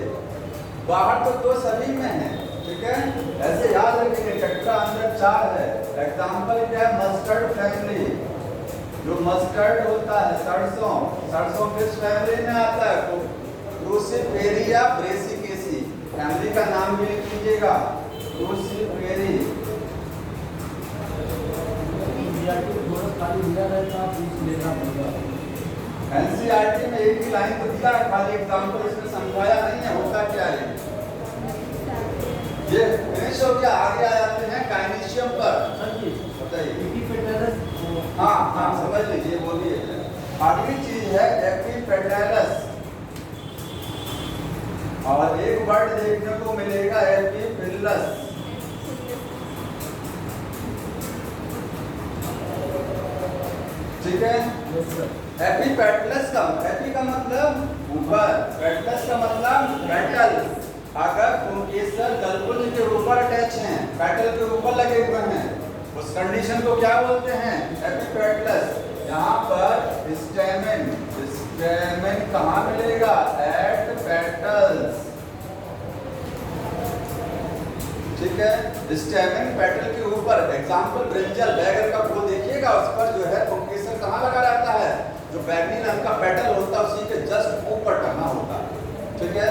बाहर तो दो सभी में है। ठीक है, ऐसे याद रखेंगे टेट्रा अंदर चार है। एग्जाम्पल क्या है, मस्टर्ड फैमिली, जो मस्टर्ड होता है सरसों, सरसों किस फैमिली में आता है, क्रूसिफेरिया ब्रेसिकेसी, फैमिली का नाम भी लिख लीजिएगा क्रूसिफेरी। एनसीईआरटी में एक ही लाइन तो दिया है, खाली एग्जाम्पल इसमें समझाया नहीं है होता क्या है। ये फिनिश हो गया, आगे आ जाते हैं काइनेशियम पर। बताइए। हाँ हाँ समझ लीजिए, बोलिए। अगली चीज है एपिपेटाइलस, और एक वर्ड देखने को मिलेगा एपिफिलस। ठीक है, एपिपेटलस का एपी का मतलब ऊपर, पेटलस का मतलब पेटल। अगर पुंकेसर गलपुंज के ऊपर अटैच हैं, पेटल के ऊपर लगे हुए हैं, उस कंडीशन को क्या बोलते हैं, एपिपेटलस। यहाँ पर स्टेमेन, स्टेमेन कहाँ मिलेगा, एट पेटल्स। ठीक है, स्टेमेन पेटल के ऊपर। एग्जाम्पल ब्रिंजल, बैगन का फूल देखिएगा, उस पर जो है पुंकेसर कहाँ लगा रहता है, जो बैगनी रंग का पेटल होता है उसी के जस्ट ऊपर टंगा होता है। ठीक है,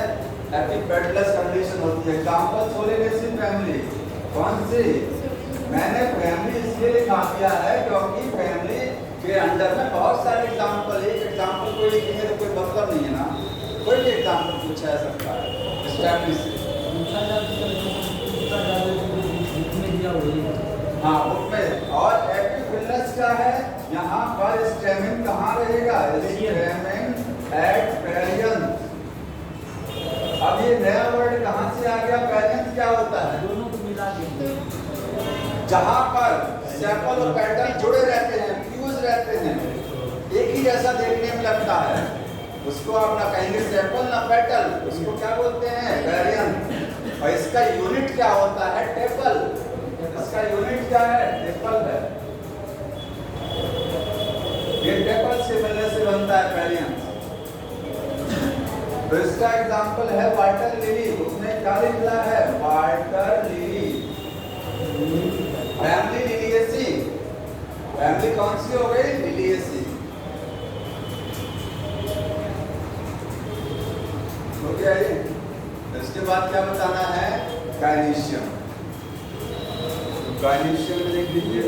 एपिपेटलस कंडीशन होती है। एग्जाम्पल सोलेनेसी फैमिली, कौन सी, मैंने फैमिली इसलिए लिखा दिया है क्योंकि फैमिली के अंडर में बहुत सारे एग्जाम्पल, एक एग्जाम्पल कोई लिखेंगे तो कोई मतलब नहीं है ना, कोई भी एग्जाम्पल पूछा जा सकता है इस फैमिली से। हाँ उसमें। और एपिफिलस क्या है, यहाँ पर स्टेमेन कहाँ रहेगा, स्टेमेन एट पेरियन। अब ये नया वर्ड कहाँ से आ गया, पेरियन क्या होता है, दोनों को मिला के जहाँ पर सेपल और पेटल जुड़े रहते हैं, फ्यूज रहते हैं, एक ही जैसा देखने में लगता है, उसको आप ना कहेंगे सेपल ना पेटल, उसको क्या बोलते हैं, पेरियन। और इसका यूनिट क्या होता है, टेपल। इसका यूनिट क्या है, टेपल है। ये टेपल से मिलने से बनता है पेरियन। तो इसका एग्जाम्पल है वाटर लिली, उसने क्या लिखा है, water lily. Family Liliaceae, family कौन सी हो गई, लिलिएसी। हो गया ये। इसके बाद क्या बताना है, गायनीशियम। गायनीशियम में देख लीजिए।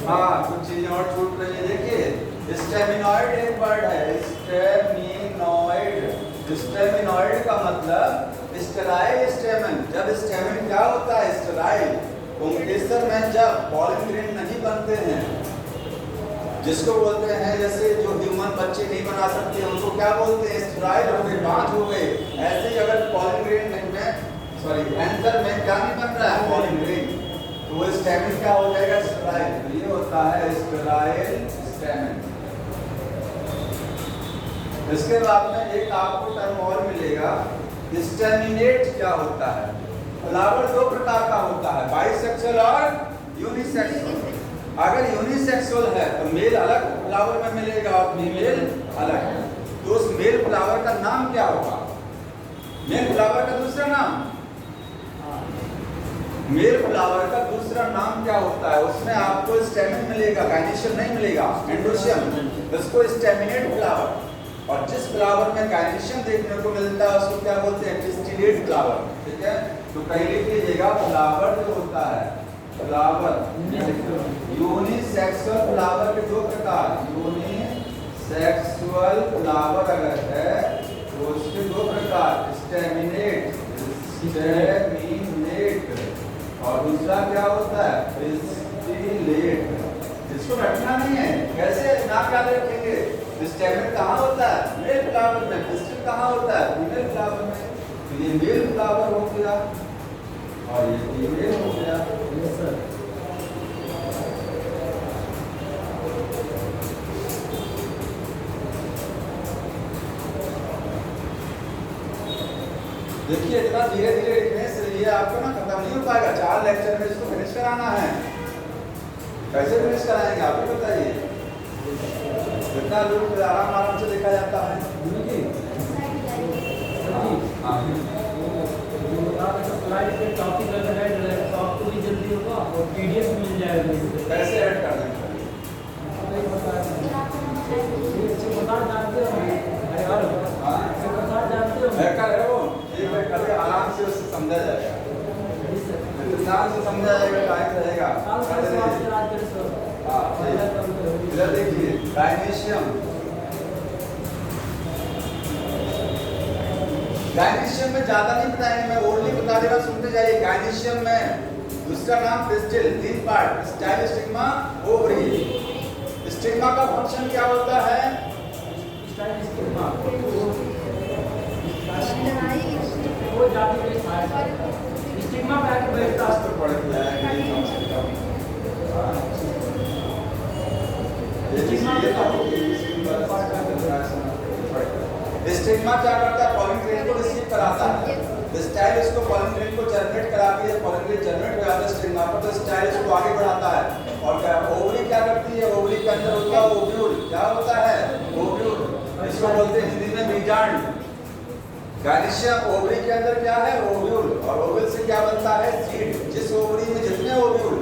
हाँ कुछ चीजें और छूट रही है। देखिए स्टेमिनॉइड एक वर्ड है, स्टेमिनॉइड। स्टेमिनॉइड का मतलब स्टेराइल स्टेमन। जब स्टेमन क्या होता है? स्टेराइल। पुंकेसर में जब पॉलन ग्रेन नहीं बनते हैं, जिसको बोलते हैं जैसे जो ह्यूमन बच्चे नहीं बना सकते उनको क्या बोलते हैं? स्टेराइल हो गए, बांझ हो गए। ऐसे ही अगर पॉलन ग्रेन में एंथर में क्या नहीं बन रहा है? पॉलन ग्रेन, तो वो स्टेमन क्या हो जाएगा? स्टेराइल। ये होता है स्टेराइल स्टेमन। इसके बाद में एक आपको टर्म और मिलेगा, स्टेमिनेट। क्या होता है? फ्लावर दो प्रकार का होता है, बाइसेक्सुअल और यूनिसेक्सुअल। अगर यूनिसेक्सुअल है तो मेल अलग फ्लावर में मिलेगा और फीमेल अलग। तो उस मेल फ्लावर का नाम क्या होगा? मेल फ्लावर का दूसरा नाम, मेल फ्लावर का दूसरा नाम क्या होता है? उसमें आपको स्टेमन मिलेगा, गायनीशियम नहीं मिलेगा, एंड्रोशियम। इसको स्टेमिनेट फ्लावर। और जिस फ्लावर में गायनीशियम देखने को मिलता है उसको क्या बोलते हैं? Pistillate flower. ठीक है, तो कहीं लिख लीजिएगा फ्लावर जो होता है, फ्लावर यूनिसेक्सुअल फ्लावर के दो प्रकार। यूनिसेक्सुअल फ्लावर अगर है तो उसके दो प्रकार, स्टेमिनेट और दूसरा क्या होता है? पिस्टिलेट। इसको रखना नहीं है, कैसे नाम याद रखेंगे? स्टेमन कहाँ होता है? मेल फ्लावर में। पिस्टिल कहाँ होता है? फीमेल फ्लावर में। तो ये मेल फ्लावर हो गया और ये फीमेल हो गया। Yes sir. देखिए इतना धीरे धीरे लिखने से ये आपको ना खत्म नहीं हो पाएगा। 4 लेक्चर में इसको फिनिश कराना है। कैसे फिनिश कराएंगे आप ही बताइए। कितना लोग आराम आराम से लिखा जाता है। टॉपिक अगर ऐड रहेगा तो आपको भी जल्दी होगा और पीडीएफ मिल जाएगा। कैसे ऐड कर देंगे? बता जानते हो? जानते हो? हैकर है वो, एक बार कभी आराम से उससे समझा जाएगा। ध्यान से समझा जाएगा, टाइम रहेगा। इधर देखिए गायनीशियम। गायनीशियम में ज्यादा नहीं बताएंगे, मैं ओरली बता दे रहा, सुनते जाइए। गायनीशियम में दूसरा नाम pistil, 3 part, style, stigma, ovary. Stigma का फंक्शन क्या होता है? स्टाइल स्टिग्मा वो जाति के साथ स्टिग्मा पे आके बैठता है। पढ़ता है स्टिग्मा क्या करता है? पॉलन ग्रेन को रिसीव कराता है। स्टाइल इसको पॉलन ग्रेन को जर्मिनेट करा के, जब पॉलन ग्रेन जर्मिनेट हो जाता है स्टिग्मा पर, तो स्टाइल इसको आगे बढ़ाता है। और क्या ओवरी क्या करती है? ओवरी के अंदर होता है ओव्यूल। क्या होता है? ओव्यूल। इसको बोलते हैं हिंदी में बीजांड। गायनीशियम ओवरी के अंदर क्या है? ओव्यूल। और ओव्यूल से क्या बनता है? सीड। जिस ओवरी में जितने ओव्यूल,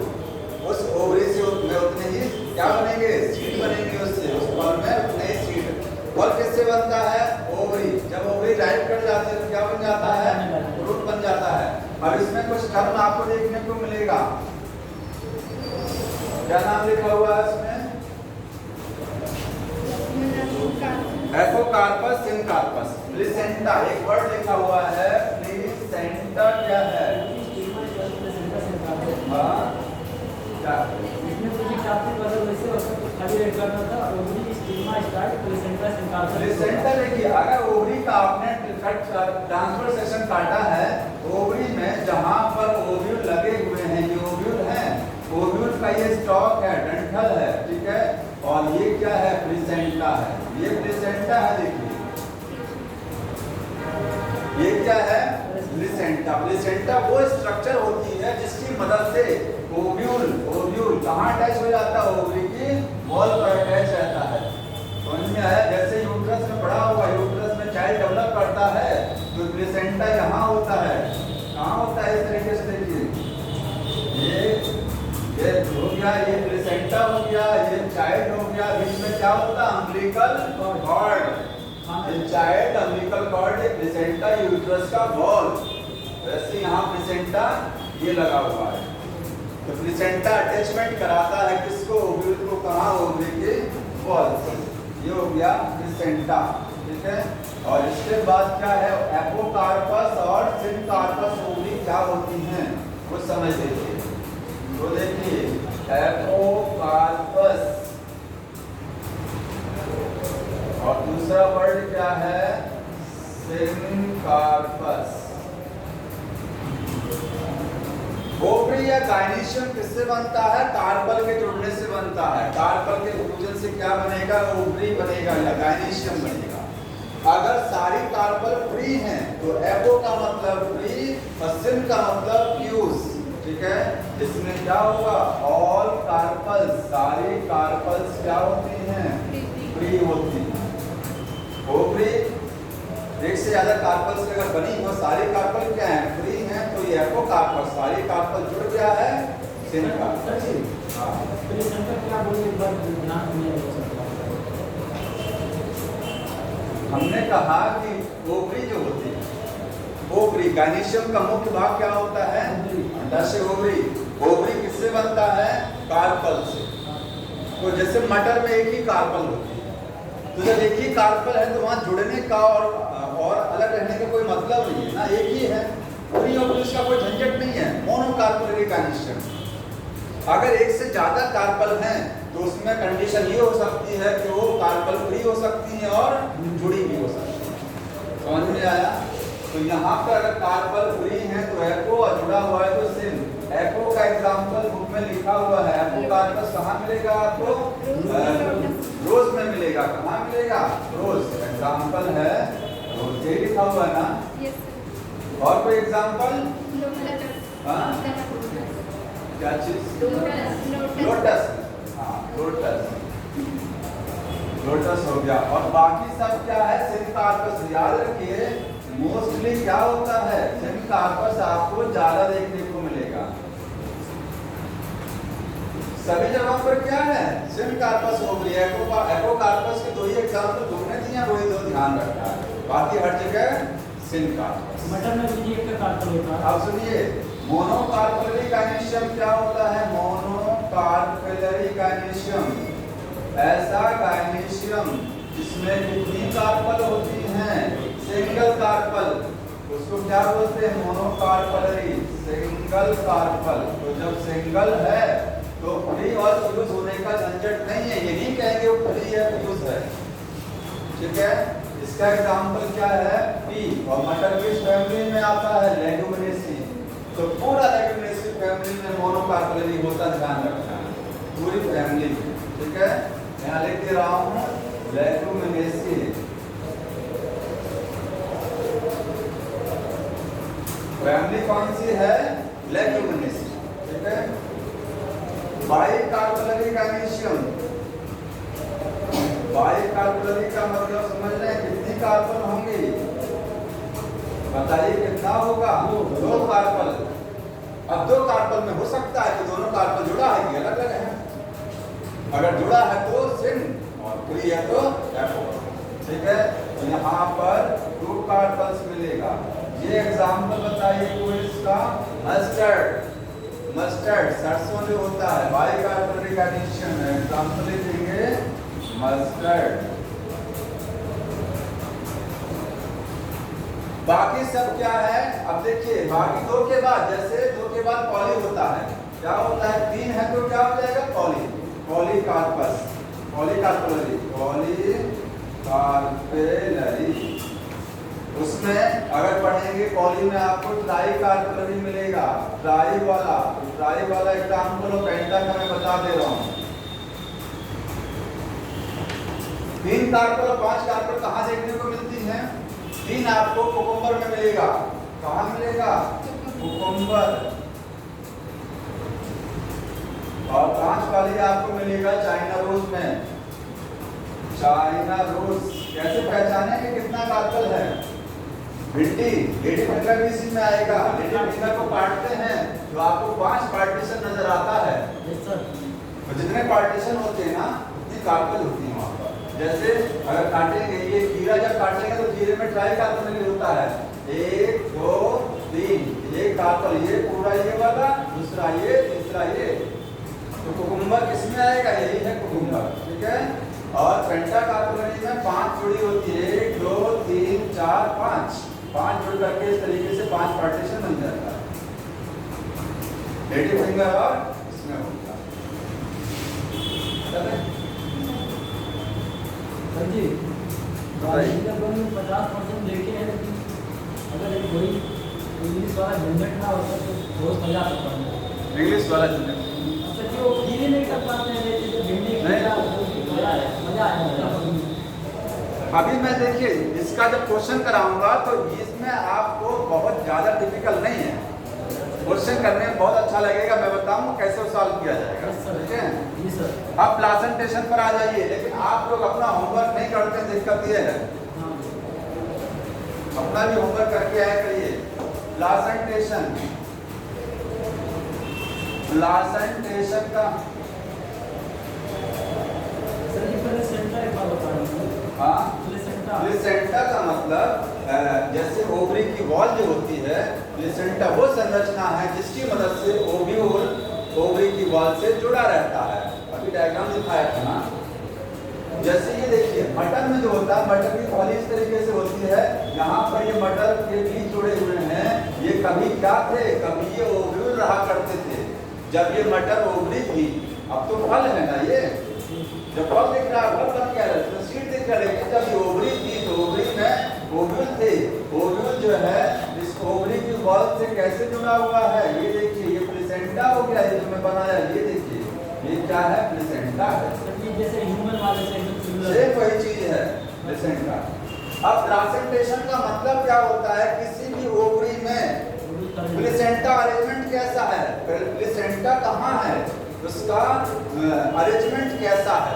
उस ओवरी से में उतने ही क्या बनेंगे? सीड बनेंगे। उससे उस फल में उतने ही सीड। फल किससे बनता है? ओवरी। जब ओवरी राइप कर जाती है तो क्या बन जाता है? फ्रूट बन जाता है। अब इसमें कुछ टर्म आपको देखने को मिलेगा। क्या नाम लिखा हुआ है इसमें? Apocarpous, syncarpous, placenta. एक वर्ड लिखा हुआ है प्लेसेंटा। क्या है? हाँ क्या? इसमें कुछ टॉपिक अगर वैसे उसको खाली ऐड करना था। Ovary, stigma, start, placenta, syncarpous. Placenta देखिए, अगर ओवरी का आपने ट्रांसफर सेक्शन काटा है, ओवरी में जहां पर ओव्यूल लगे हुए हैं, ये ओव्यूल हैं, ओव्यूल का ये स्टॉक है, डंठल है, ठीक है। और ये क्या है? प्लेसेंटा है। ये प्लेसेंटा है। देखिए ये क्या है? प्लेसेंटा। प्लेसेंटा वो स्ट्रक्चर होती है जिसकी मदद से ओव्यूल कहाँ अटैच हो जाता है? ओवरी की वॉल पर अटैच रहता है। समझ में आया? जैसे यूट्रस में पड़ा हुआ, यूट्रस में चाइल्ड डेवलप करता है तो प्लेसेंटा यहाँ होता है। कहाँ होता है? इस तरीके से देखिए, ये हो गया, ये प्लेसेंटा हो गया, ये चाइल्ड हो गया। बीच में क्या होता है? Umbilical cord. ये चाइल्ड, अम्बिलिकल कॉर्ड, ये प्लेसेंटा, यूट्रस का वॉल। जैसे यहाँ प्लेसेंटा ये लगा हुआ है, तो प्लेसेंटा अटैचमेंट कराता है किसको, ओव्यूल को, कहाँ, ओवरी के वॉल से। ये हो गया प्लेसेंटा, ठीक है। और इसके बाद क्या है, एपोकार्पस और सिनकार्पस ओवरी क्या होती हैं वो समझ लीजिए। तो देखिए एपोकार्पस और दूसरा वर्ड क्या है, सिनकार्पस। ओवरी या गायनीशियम किससे बनता है, कार्पल के जुड़ने से बनता है। कार्पल के फ्यूजन से क्या बनेगा, ओवरी बनेगा या गायनीशियम बनेगा। अगर सारी कार्पल फ्री हैं तो एपो का मतलब फ्री और सिन का मतलब फ्यूज, ठीक है। इसमें क्या होगा, ऑल कार्पल्स, सारी कार्पल्स क्या होती हैं, फ्री होती हैं। ओवरी एक से ज्यादा कार्पल्स अगर बनी हो, सारी कार्पल क्या है, फ्री हैं, तो ये एपोकार्पस, सारी कार्पल जुड़ गया है सिन कार्पस। हाँ, हमने कहा कि ओवरी जो होती है, ओवरी गायनीशियम का मुख्य भाग क्या होता है, अंडाशय ओवरी। ओवरी किससे बनता है, कार्पल से। तो जैसे मटर में एक ही कार्पल होती है, तो जब एक ही कार्पल है तो वहां जुड़ने का और अलग रहने का कोई मतलब नहीं है ना, एक ही है, फ्री और इसका कोई झंझट नहीं है, मोनोकार्पलरी गायनीशियम। अगर एक से ज्यादा कार्पल हैं तो उसमें कंडीशन ये हो सकती है कि वो कार्पल फ्री हो सकती है और जुड़ी भी हो सकती है। समझ में आया। तो यहाँ पर अगर कार्पल फ्री है तो एपो और जुड़ा हुआ है तो सिन। एपो का एग्जांपल बुक में लिखा हुआ है, एपोकार्पस कहाँ मिलेगा आपको, रोज में मिलेगा। कहाँ मिलेगा, रोज। एग्जांपल है रोज, ये लिखा हुआ है ना। और कोई एग्जांपल, क्या चीज, लोटस। हाँ, लोटस, लोटस हो गया। और बाकी सब क्या है, सिनकार्पस। याद रखिए मोस्टली क्या होता है, सिनकार्पस आपको ज्यादा देखने को मिलेगा। सभी जगहों पर क्या है, सिनकार्पस ओवरी। एपोकार्पस के दो ही एग्जांपल तुमने दिया, वही दो ध्यान रखना है, बाकी हर जगह सिनकार्पस। मटर में भी एक का कार्पल होता है। अब सुनिए, मोनोकार्पलरी गायनीशियम क्या होता है, मोनोकार्पलरी गायनीशियम ऐसा गायनीशियम जिसमें कितनी कार्पल होती हैं, सिंगल कार्पल, उसको क्या बोलते हैं, मोनोकार्पलरी, सिंगल कार्पल। तो जब सिंगल है तो फ्री और फ्यूज होने का झंझट नहीं है, ये नहीं कहेंगे वो फ्री है फ्यूज है, ठीक है। इसका एग्जांपल क्या है, पी। और मटर किस फैमिली में आता है, लेगुमिनेसी। तो पूरा लेगुमिनेसी फैमिली में मोनोकार्पलरी होता, ध्यान रखना है, पूरी फैमिली में, ठीक है। यहाँ लिख दे रहा हूँ लेगुमिनेसी। फैमिली कौन सी है, लेगुमिनेसी, ठीक है। बाइकार्पलरी गायनीशियम। बाइकार्पलरी का मतलब समझ रहे हैं, कितनी कार्पल होंगी, बताइए कितना होगा, दो कार्पल। अब दो कार्पल में हो सकता है कि दोनों कार्पल जुड़ा है कि अलग अलग है। अगर जुड़ा है तो सिन और फ्री है तो एपो, ठीक है। तो यहाँ पर दो कार्पल्स मिलेगा। ये एग्जांपल बताइए कोई इसका, मस्टर्ड। मस्टर्ड सरसों जो होता है, बाइकार्पलरी गायनीशियम है, एग्जांपल देंगे मस्टर्ड। बाकी सब क्या है, अब देखिए बाकी दो के बाद, जैसे दो के बाद पॉली होता है, क्या होता है, तीन है तो क्या हो जाएगा, पॉली, पॉलीकार्पस, पॉलीकार्पलरी, पॉलीकार्पलरी। उसमें अगर पढ़ेंगे पॉली में आपको ट्राइकार्पलरी मिलेगा, ट्राई वाला। ट्राई वाला एग्जांपल और पेंटा का मैं बता दे रहा हूँ। तीन कार्पल और पांच कार्पल कहाँ देखने को मिलती हैं, तीन आपको कुकुम्बर में मिलेगा। कहाँ मिलेगा, कुकुम्बर। और पांच वाली आपको मिलेगा चाइना रोज में, चाइना रोज। कैसे पहचानेंगे कितना कार्पल है, भिंडी, लेडी फिंगर भी इसी में आएगा। लेडी फिंगर को काटते हैं तो आपको 5 पार्टीशन नजर आता है। तो जितने पार्टीशन होते हैं ना उतनी कार्पल होती है वहाँ पर। जैसे अगर काटेंगे, ये खीरा जब काटेंगे तो खीरे में ट्राई कार्पल होता है, 1 2 3, एक कार्पल ये पूरा ये वाला, दूसरा ये, तीसरा ये। तो कुकुम्बर किसमें आएगा? यही है कुकुम्बर, ठीक है। और पेंटा कार्पोलरी में 5 जोड़ी होती है, 1 2 3 4 5 जोड़ करके इस तरीके से 5 पार्टीशन बन जाता है। लेडी फिंगर और इसमें होता है। सर जी, जब हम 50% देखे हैं, लेकिन अगर कोई इंग्लिश वाला झंझट ना होता तो बहुत मजा आता है। इंग्लिश वाला झंझट अच्छा, कि वो धीरे नहीं कर पाते हैं, जैसे भिंडी मजा आएगा। अभी मैं देखिए इसका जब क्वेश्चन कराऊंगा तो इसमें आपको बहुत ज़्यादा डिफिकल्ट नहीं है, क्वेश्चन करने में बहुत अच्छा लगेगा। मैं बताऊंगा कैसे सॉल्व किया जाएगा, ठीक है जी सर। अब प्रेजेंटेशन पर आ जाइए, लेकिन आप लोग अपना होमवर्क नहीं करते, दिक्कत ये है। अपना भी होमवर्क करके आया करिए। प्रेजेंटेशन का सर जी पहले सेंटर एक बार बता दीजिए। हाँ, प्लेसेंटा का मतलब जैसे ओवरी की वॉल जो होती है, प्लेसेंटा वो संरचना है जिसकी मदद से ओव्यूल ओवरी की वॉल से जुड़ा रहता है। अभी डायग्राम दिखाया था ना, जैसे ये देखिए मटर में जो होता है, मटर की वॉल इस तरीके से होती है। यहाँ पर ये मटर के बीज जुड़े हुए हैं, ये कभी क्या थे? कभी ये ओव्यूल रहा करते थे जब ये मटर ओवरी थी। अब तो फल है ना, ये जब फल दिख रहा है, फल बन गया है, तो सीड दिख रहा है। लेकिन जब ये ओवरी थी तो ओवरी में ओव्यूल थे। ओव्यूल जो है इस ओवरी की वॉल से कैसे जुड़ा हुआ है? ये देखिए, ये प्लेसेंटा हो गया, ये जो मैं बनाया, ये देखिए, ये क्या है? प्लेसेंटा है। जैसे ह्यूमन वाले से सेम वही चीज है, प्लेसेंटा। अब प्रेजेंटेशन का मतलब क्या होता है? किसी भी ओवरी में प्लेसेंटा अरेंजमेंट कैसा है, प्लेसेंटा कहाँ है, उसका अरेंजमेंट कैसा है,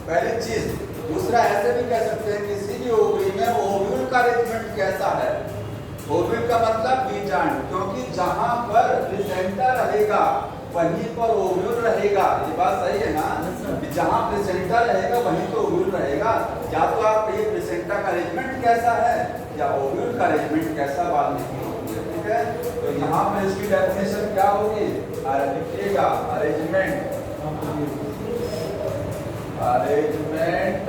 पहली चीज। दूसरा ऐसे भी कह सकते हैं किसी भी ओवरी में ओव्यूल का अरेंजमेंट कैसा है। ओव्यूल का मतलब बीजांड, क्योंकि जहां पर प्लेसेंटा रहेगा वहीं पर ओव्यूल रहेगा। ये बात सही है ना, कि जहां प्लेसेंटा रहेगा वहीं तो ओव्यूल रहेगा। या तो आप ये प्लेसेंटा का अरेंजमेंट कैसा है या ओव्यूल का अरेंजमेंट कैसा, बात नहीं होती है, ठीक है। तो यहाँ पर इसकी डेफिनेशन क्या होगी? लिखिएगा अरेंजमेंट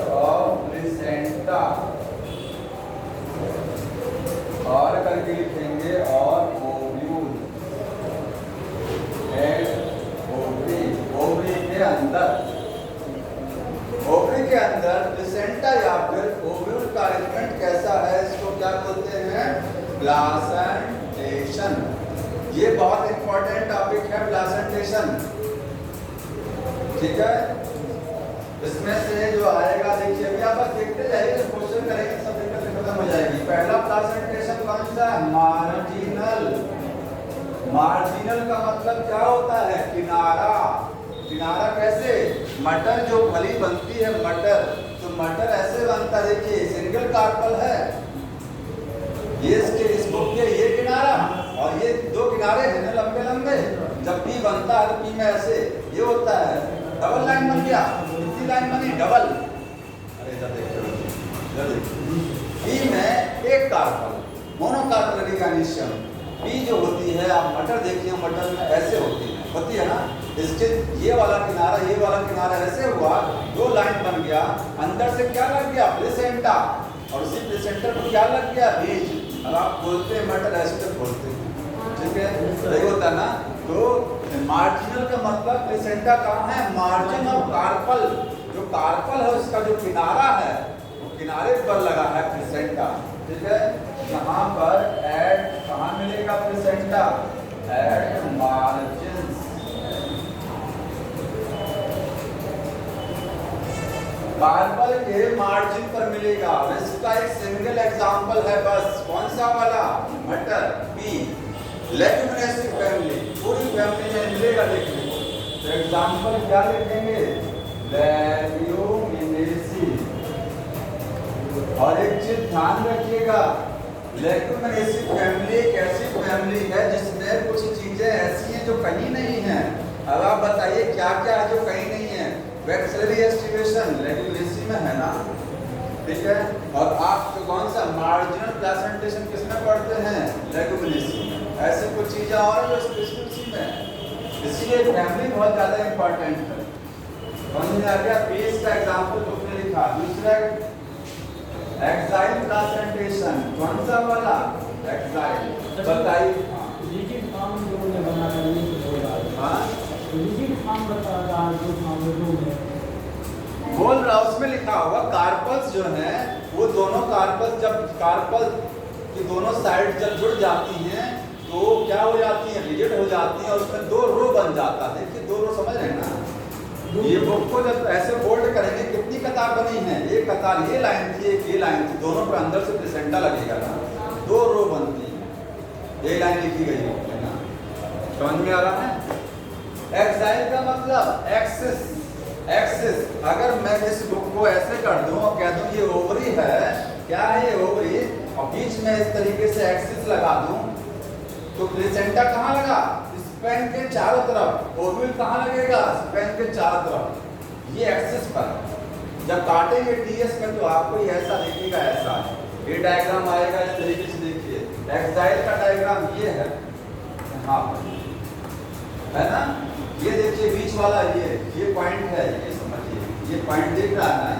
ऑफ प्लेसेंटा, और करके लिखेंगे और ओव्यूल एंड ओवरी के अंदर प्लेसेंटा या फिर ओव्यूल का अरेंजमेंट कैसा है, इसको क्या बोलते हैं? प्लेसेंटेशन। ये बहुत इंपॉर्टेंट टॉपिक है, प्लेसेंटेशन, ठीक है। इसमें से जो आएगा देखिए, अभी आप बस देखते जाइए, क्वेश्चन करेंगे, सब दिक्कत खत्म हो जाएगी। पहला प्लेसेंटेशन कौन सा है? मार्जिनल। मार्जिनल का मतलब क्या होता है? किनारा। किनारा कैसे? मटर जो फली बनती है, मटर, तो मटर ऐसे बनता है, देखिए सिंगल कार्पल है, ये इस बुक के ये किनारा और ये दो किनारे हैं ना लंबे लंबे। जब पी बनता है तो पी में ऐसे ये होता है, डबल लाइन बन गया। कितनी लाइन बनी? डबल। अरे इधर देखो, पी में एक कार्पल, मोनोकार्पल कैल्शियम। पी जो होती है, आप मटर देखिए, मटर में ऐसे होती है ना, इसके ये वाला किनारा ऐसे हुआ, दो लाइन बन गया, अंदर से क्या लग गया? प्लेसेंटा, और उसी प्लेसेंटा को क्या लग गया? बीज। अब आप बोलते हैं मटर, ऐसे तक बोलते हैं, ठीक है, सही होता है ना। तो मार्जिनल का मतलब प्लेसेंटा कहाँ है? मार्जिन ऑफ कार्पल, जो कार्पल है उसका जो किनारा है, वो किनारे पर लगा है प्लेसेंटा, ठीक है। यहाँ पर एट कहाँ मिलेगा प्लेसेंटा? At margin. कार्पल के मार्जिन पर मिलेगा। इसका एक सिंगल एग्जांपल है बस, कौन सा वाला? मटर, पी। लेग्यूमिनेसी फैमिली, पूरी फैमिली में मिलेगा देखने को। तो एग्जांपल क्या लिखेंगे? लेग्यूमिनेसी। और एक चीज ध्यान रखिएगा, लेग्यूमिनेसी फैमिली एक ऐसी फैमिली है जिसमें कुछ चीजें ऐसी हैं जो कहीं नहीं है। अब आप बताइए क्या क्या है जो कहीं नहीं है? वैक्सलरी एस्टिवेशन लेग्यूमिनेसी में है ना, ठीक है। और आप तो कौन सा मार्जिनल प्लेसेंटेशन किसमें पढ़ते हैं? लेग्यूमिनेसी में। ऐसे कुछ चीजें और हैं जो स्पेशल उसी में है, इसलिए फैमिली बहुत ज्यादा इंपॉर्टेंट है। समझ में आ गया? पेज का एग्जाम्पल तुमने लिखा। दूसरा एक्साइल प्रेजेंटेशन, कौन सा वाला एक्साइल बताइए। रिजिड फॉर्म जो उन्हें बना कर ये बोल रहा है। हाँ रिजिड फॉर्म बता रहा है जो फॉर्म में बोल रहा, उसमें लिखा होगा कार्पल्स जो है वो दोनों कार्पल्स, जब कार्पल की दोनों साइड जब जुड़ जाती हैं तो क्या हो जाती है, रिजिड हो जाती है और उसमें दो रो बन जाता है। देखिए 2 रो समझ रहे हैं ना? ये बुक को जब ऐसे फोल्ड करेंगे कितनी कतार बनी है, एक कतार ये लाइन थी, एक ये लाइन थी, दोनों पर अंदर से प्लेसेंटा लगेगा ना, 2 रो बनती है। ये लाइन लिखी गई है ना, समझ में आ रहा है? एक्साइल का मतलब एक्सिस। एक्सिस अगर मैं इस बुक को ऐसे कर दूं और कह दूं ये ओवरी है, क्या है ये ओवरी, और बीच में इस तरीके से एक्सिस लगा दूं तो प्लेसेंटा कहाँ लगा, स्पेन के चारों तरफ। ओव्यूल कहाँ लगेगा, स्पेन के चारों तरफ। ये एक्सिस पर जब काटेंगे टीएस में तो आपको ये ऐसा दिखेगा, ऐसा ये डायग्राम आएगा इस तरीके से। देखिए एक्साइल का डायग्राम ये है, यहाँ पर है ना, ये देखिए बीच वाला ये पॉइंट है, ये समझिए, ये पॉइंट दिख रहा है ना,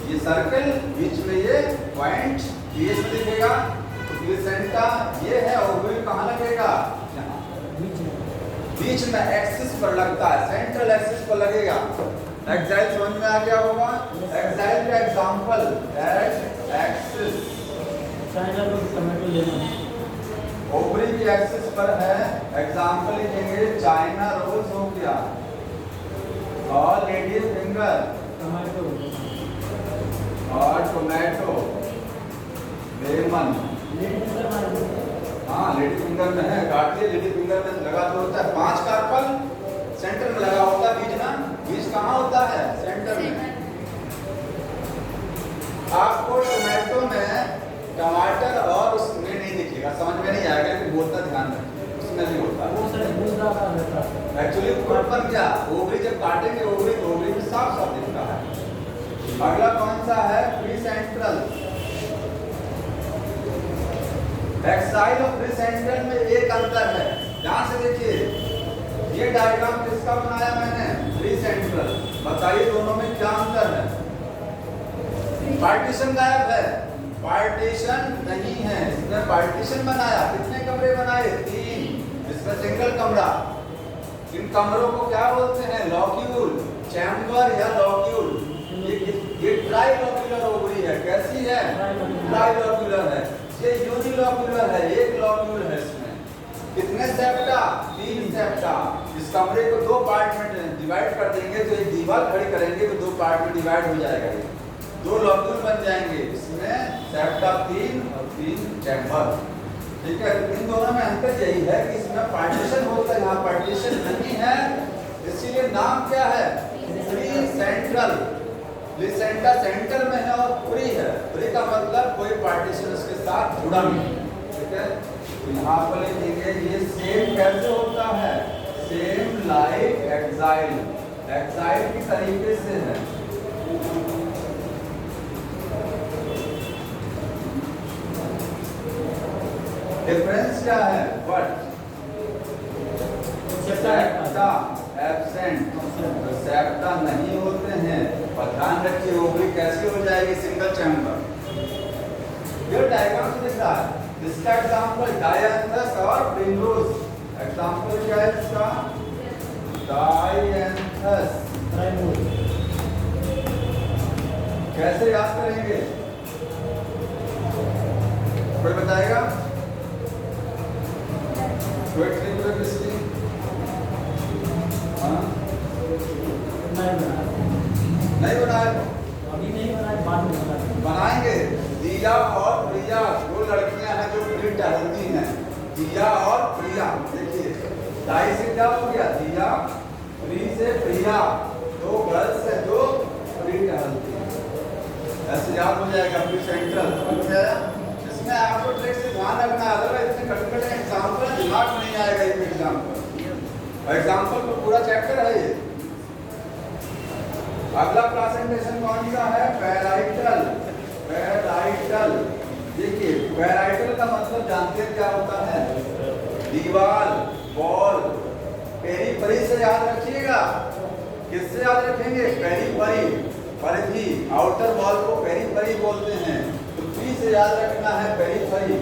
ये सर्कल बीच में ये पॉइंट टीएस दिखेगा। तो प्लेसेंटा ये है, ओव्यूल कहाँ लगेगा, यहाँ बीच में एक्सिस पर लगता है, सेंट्रल एक्सिस पर लगेगा। एक्साइल समझ में आ गया होगा? एक्साइल का एग्जांपल एक्सिस, टमाटो लेना ओवरी की एक्सिस पर है, एग्जांपल लिखेंगे चाइना रोज हो गया और लेडी फिंगर टमाटो और टोमेटो, लेमन। हाँ लेडी फिंगर में है, काटिए, लेडी फिंगर में लगा तो होता है 5 कार्पल, सेंटर में लगा होता है, बीच ना, बीच कहाँ होता है, सेंटर में। आपको टोमेटो में टमाटर और उसमें नहीं दिखेगा, समझ में नहीं आएगा, लेकिन बोलता ध्यान रखिए, उसमें नहीं होता। एक्चुअली फ्रूट पर क्या, ओवरी जब काटेंगे ओवरी तो ओवरी में साफ साफ दिखता है। अगला कौन सा है, प्री सेंट्रल। एक्साइल और प्री सेंट्रल में एक अंतर है, ध्यान से देखिए। ये डायग्राम किसका बनाया मैंने, प्री सेंट्रल। बताइए दोनों में क्या अंतर है? पार्टीशन गायब है, पार्टीशन नहीं है, इसने पार्टीशन बनाया। कितने कमरे बनाए, 3, इसमें सिंगल कमरा। इन कमरों को क्या बोलते हैं, लॉक्यूल, चैम्बर या लॉक्यूल। ये ट्राइलॉक्यूलर ओवरी है, कैसी है, ट्राइलॉक्यूलर है। ये यूनिलॉक्यूलर है, एक लॉक्यूल है इसमें। कितने सेप्टा, 3 सेप्टा। इस कमरे को 2 पार्ट में डिवाइड कर देंगे तो एक दीवार खड़ी करेंगे तो 2 पार्ट में डिवाइड हो जाएगा, ये 2 लॉक्यूल बन जाएंगे। इसमें सेप्टा 3 और 3 चैम्बर, ठीक है। इन दोनों में अंतर यही है कि इसमें पार्टीशन होता है, यहाँ पार्टीशन नहीं है, इसीलिए नाम क्या है, प्री सेंट्रल। प्लेसेंटा सेंटर में है और प्री है, प्री का मतलब कोई पार्टीशन उसके साथ जुड़ा नहीं, ठीक है। तो यहाँ पर लिखेंगे ये सेम कैसे होता है, सेम लाइक एक्साइल, एक्साइल की तरीके से है। डिफरेंस क्या है, व्हाट, सेप्टा एब्सेंट, सेप्टा नहीं होते हैं। और ध्यान रखिए ओवरी कैसी हो जाएगी, सिंगल चैम्बर। ये डायग्राम से दिख रहा है, इसका एग्जांपल डायंथस और प्रिमरोज। एग्जांपल क्या है इसका, डायंथस। कैसे याद करेंगे, कोई बताएगा? कोई ट्रिक है किसकी? हाँ नहीं बनाया, अभी नहीं बनाए, बाद में बनाएंगे। दिया और प्रिया 2 लड़कियां हैं जो प्री टहलती हैं, दिया और प्रिया। देखिए डाई से क्या हो गया, दिया, प्री से प्रिया, 2 गर्ल्स है जो प्री टहलती हैं। ऐसे याद हो जाएगा, प्री सेंट्रल समझ में आया। इसमें आपको ट्रिक से ध्यान रखना, अदरवाइज इतने कठिन एग्जाम्पल दिमाग में नहीं आएगा। एक एग्जाम्पल तो पूरा चैप्टर है ये। अगला प्रेजेंटेशन कौन सा है, पैराइटल। पैराइटल, देखिए पैराइटल का मतलब जानते हैं क्या होता है, दीवार, वॉल। पेरीफेरी से याद रखिएगा। किससे याद रखेंगे? पेरीफेरी, परिधि। आउटर वॉल को पेरीफेरी बोलते हैं। तो पी से याद रखना है पेरीफेरी।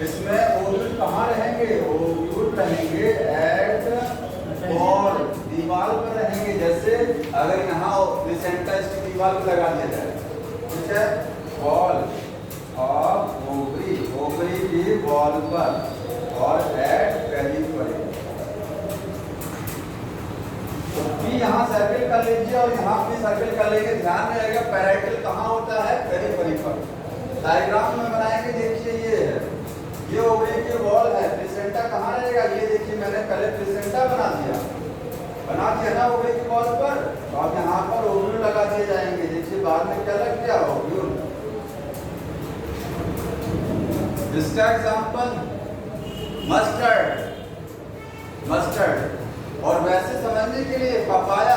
इसमें ओव्यूल कहाँ रहेंगे? ओव्यूल रहेंगे एट वॉल, दीवार पर रहेंगे। जैसे अगर यहाँ प्लेसेंटा इसकी दीवार पर लगा दिया जाए, ठीक है, वॉल ऑफ ओवरी, ओवरी की वॉल पर, और एट पेरीफेरी। तो भी यहाँ सर्किल कर लीजिए और यहाँ भी सर्किल कर लेंगे। ध्यान रहेगा पैराइटल कहाँ होता है? पेरीफेरी पर। डायग्राम में बनाएंगे, देखिए ये है, ये ओवरी की वॉल है। प्लेसेंटा कहाँ रहेगा? ये देखिए मैंने पहले प्लेसेंटा बना दिया ना ओवरी की वॉल पर। तो अब यहाँ पर ओव्यूल लगा दिए जाएंगे। देखिए बाद में क्या लग गया? ओव्यूल। इसका एग्जाम्पल मस्टर्ड, मस्टर्ड। और वैसे समझने के लिए पपाया,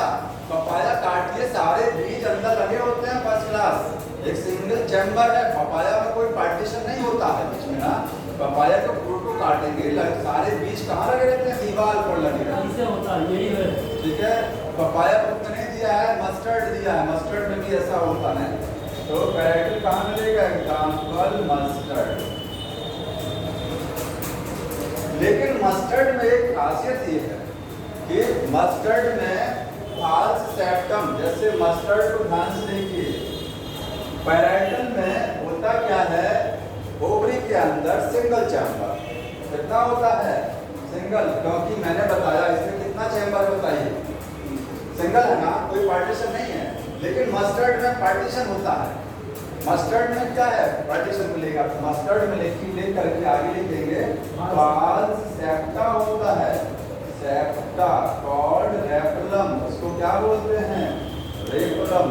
पपाया काटिए, सारे बीज अंदर लगे होते हैं फर्स्ट क्लास। एक सिंगल चैम्बर है, पपाया में कोई पार्टीशन नहीं होता है बीच में ना। पपाया को फ्रूट को काटेंगे, सारे बीज कहाँ लगे रहते हैं? दीवार पर लगे रहते हैं। होता है, यही है। ठीक है, पपाया फ्रूट नहीं दिया है, मस्टर्ड दिया है। मस्टर्ड में भी ऐसा होता है। तो पैराइटल कहाँ मिलेगा? Example mustard. लेकिन मस्टर्ड में एक खासियत ये है कि मस्टर्ड में फाल्स सेप्टम, जैसे मस्टर्ड को ध्यान से देखिए, पैराइटल में होता क्या है? ओवरी के अंदर सिंगल चैम्बर। कितना होता है? सिंगल, क्योंकि मैंने बताया इसमें कितना चैम्बर बताइए? सिंगल है ना, कोई पार्टीशन नहीं है। लेकिन मस्टर्ड में पार्टीशन होता है। मस्टर्ड में क्या है? पार्टीशन मिलेगा। मस्टर्ड में लिख करके आगे लिखेंगे फाल्स सेप्टा होता है। सेप्टा कॉल्ड रेपलम, उसको क्या बोलते हैं? रेपलम।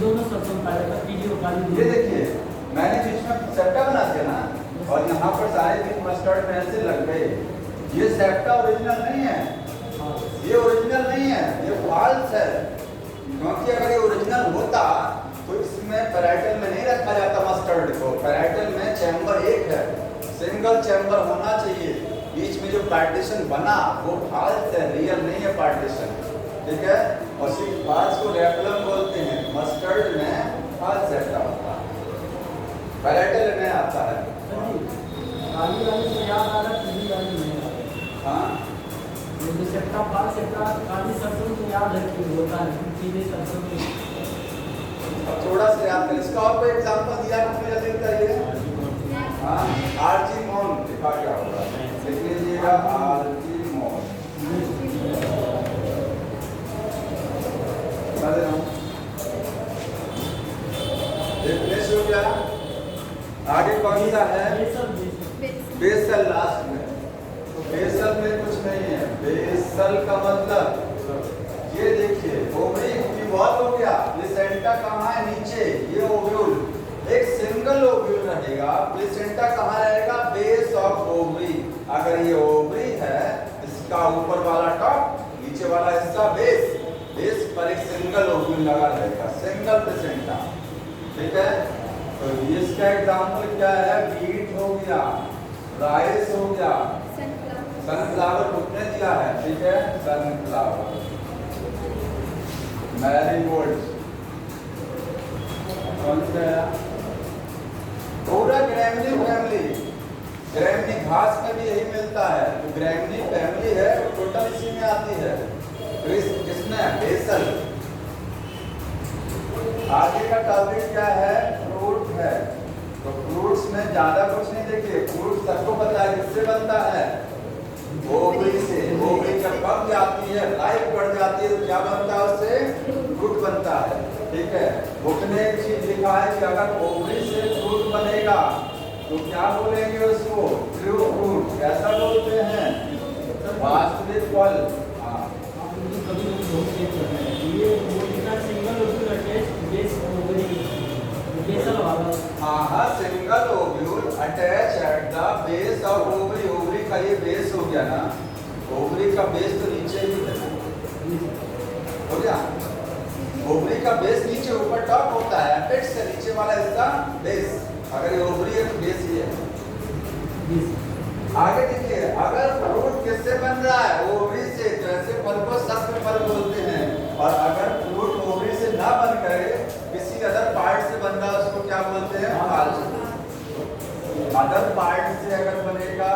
दोनों सबसे पहले वीडियो खाली ये देखिए मैंने बीच में सेप्टा बना दिया ना, और यहाँ पर सारे बीज मस्टर्ड में ऐसे लग गए। ये सेप्टा ओरिजिनल नहीं है, ये ओरिजिनल नहीं है, ये फाल्स है। क्योंकि अगर ये ओरिजिनल होता तो इसमें पैराइटल में नहीं रखा जाता मस्टर्ड को। पैराइटल में चैम्बर एक है, सिंगल चैम्बर होना चाहिए। बीच में जो पार्टीशन बना वो फाल्स है, रियल नहीं है पार्टीशन। ठीक है, और सिर्फ फाल्स को रेपलम बोलते हैं। मस्टर्ड में फाल्स सेप्टा होता है, पैराइटल में आता है। काली वाली से याद आ रहा है, पीली वाली नहीं आ रहा। हाँ, जो सेप्टा फाल्स सेप्टा काली सरसों को याद रखिए होता है, पीले सरसों में। अब थोड़ा सा याद करें। इसका और कोई एग्जांपल दिया आपको जल्दी बताइए। हाँ, आर्चिमोन लिखा क्या होगा? लिख लीजिएगा आर्चिमोन। रिप्लेस हो गया। आगे कौन सा है? बेसल लास्ट में। तो बेसल में कुछ नहीं है। बेसल का मतलब ये देखिए, ओवरी की वॉल हो गया, प्लेसेंटा कहाँ है? नीचे, ये ओव्यूल। एक सिंगल ओव्यूल रहेगा। प्लेसेंटा कहाँ रहेगा? Base of ovary. अगर ये ओवरी है, इसका ऊपर वाला टॉप, नीचे वाला हिस्सा बेस, बेस पर एक सिंगल ओव्यूल लगा रहेगा, सिंगल प्लेसेंटा। ठीक है, तो इसका एग्जाम्पल क्या है? बीट हो गया, राइस हो गया, सनफ्लावर कितने दिया है? ठीक है, सनफ्लावर, मैरीगोल्ड, कौन सा? पूरा ग्रैमनी फैमिली। ग्रैमनी घास में भी यही मिलता है। तो ग्रैमनी फैमिली है, वो टोटल इसी में आती है। किसमें? बेसल। आगे का टॉपिक क्या है? फ्रूट है। तो फ्रूट्स में ज्यादा कुछ नहीं। देखिए, फ्रूट सबको पता है किससे बनता है? ओवरी से। ओवरी जब कम जाती है, लाइफ बढ़ जाती है, तो क्या बनता है? उससे फ्रूट बनता है। ठीक है, बुक में एक चीज लिखा है कि अगर ओवरी से फ्रूट बनेगा तो क्या बोलेंगे उसको? True fruit. कैसा बोलते हैं? वास्तविक फल। हाँ, कभी बहुत चेक करते हैं ये single ovule attach base ovary, basal वाला। हाँ, single ovule attach at the base of ovary. Ovary का ये बेस हो गया ना, ओवरी का बेस तो नीचे ही है, हो गया। ओवरी का बेस नीचे, ऊपर टॉप होता है, एपेक्स से नीचे वाला हिस्सा बेस। अगर ये ओवरी है तो बेस ही है। आगे देखिए, अगर फ्रूट किससे बन रहा है, ओवरी से, तो ऐसे फल को सख्त फल बोलते हैं। और अगर फ्रूट ओवरी से ना बन करे, किसी अदर पार्ट से बन रहा है, उसको क्या बोलते हैं, फल। अदर पार्ट से अगर बनेगा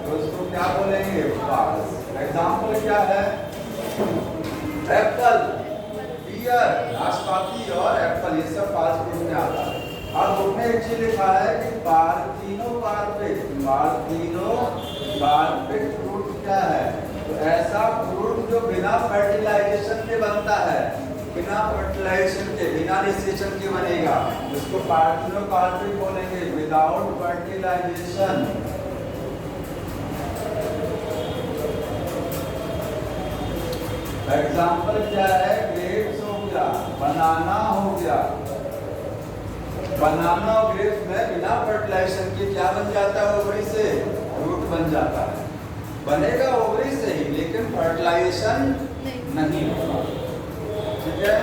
तो उसको क्या बोलेंगे, फल। एग्जाम्पल क्या है, एप्पल, पियर, नाशपाती और एप्पल, ये सब फास्ट फूड में आता है। अब उसमें एक चीज लिखा है कि पार्थिनो कार्पेट फ्रूट क्या है, तो ऐसा फ्रूट जो बिना फर्टिलाइजेशन के बनता है, बिना फर्टिलाइजेशन के, बिना निषेचन के बनेगा, उसको पार्थिनो कार्पेट बोलेंगे, विदाउट फर्टिलाइजेशन। एग्जाम्पल क्या है, ग्रेप्स हो गया, बनाना हो गया। बनाना और ग्रेप्स में बिना फर्टिलाइजेशन के क्या बन जाता है, ओवरी से फ्रूट बन जाता है। बनेगा ओवरी से ही, लेकिन फर्टिलाइजेशन नहीं होगा। ठीक है,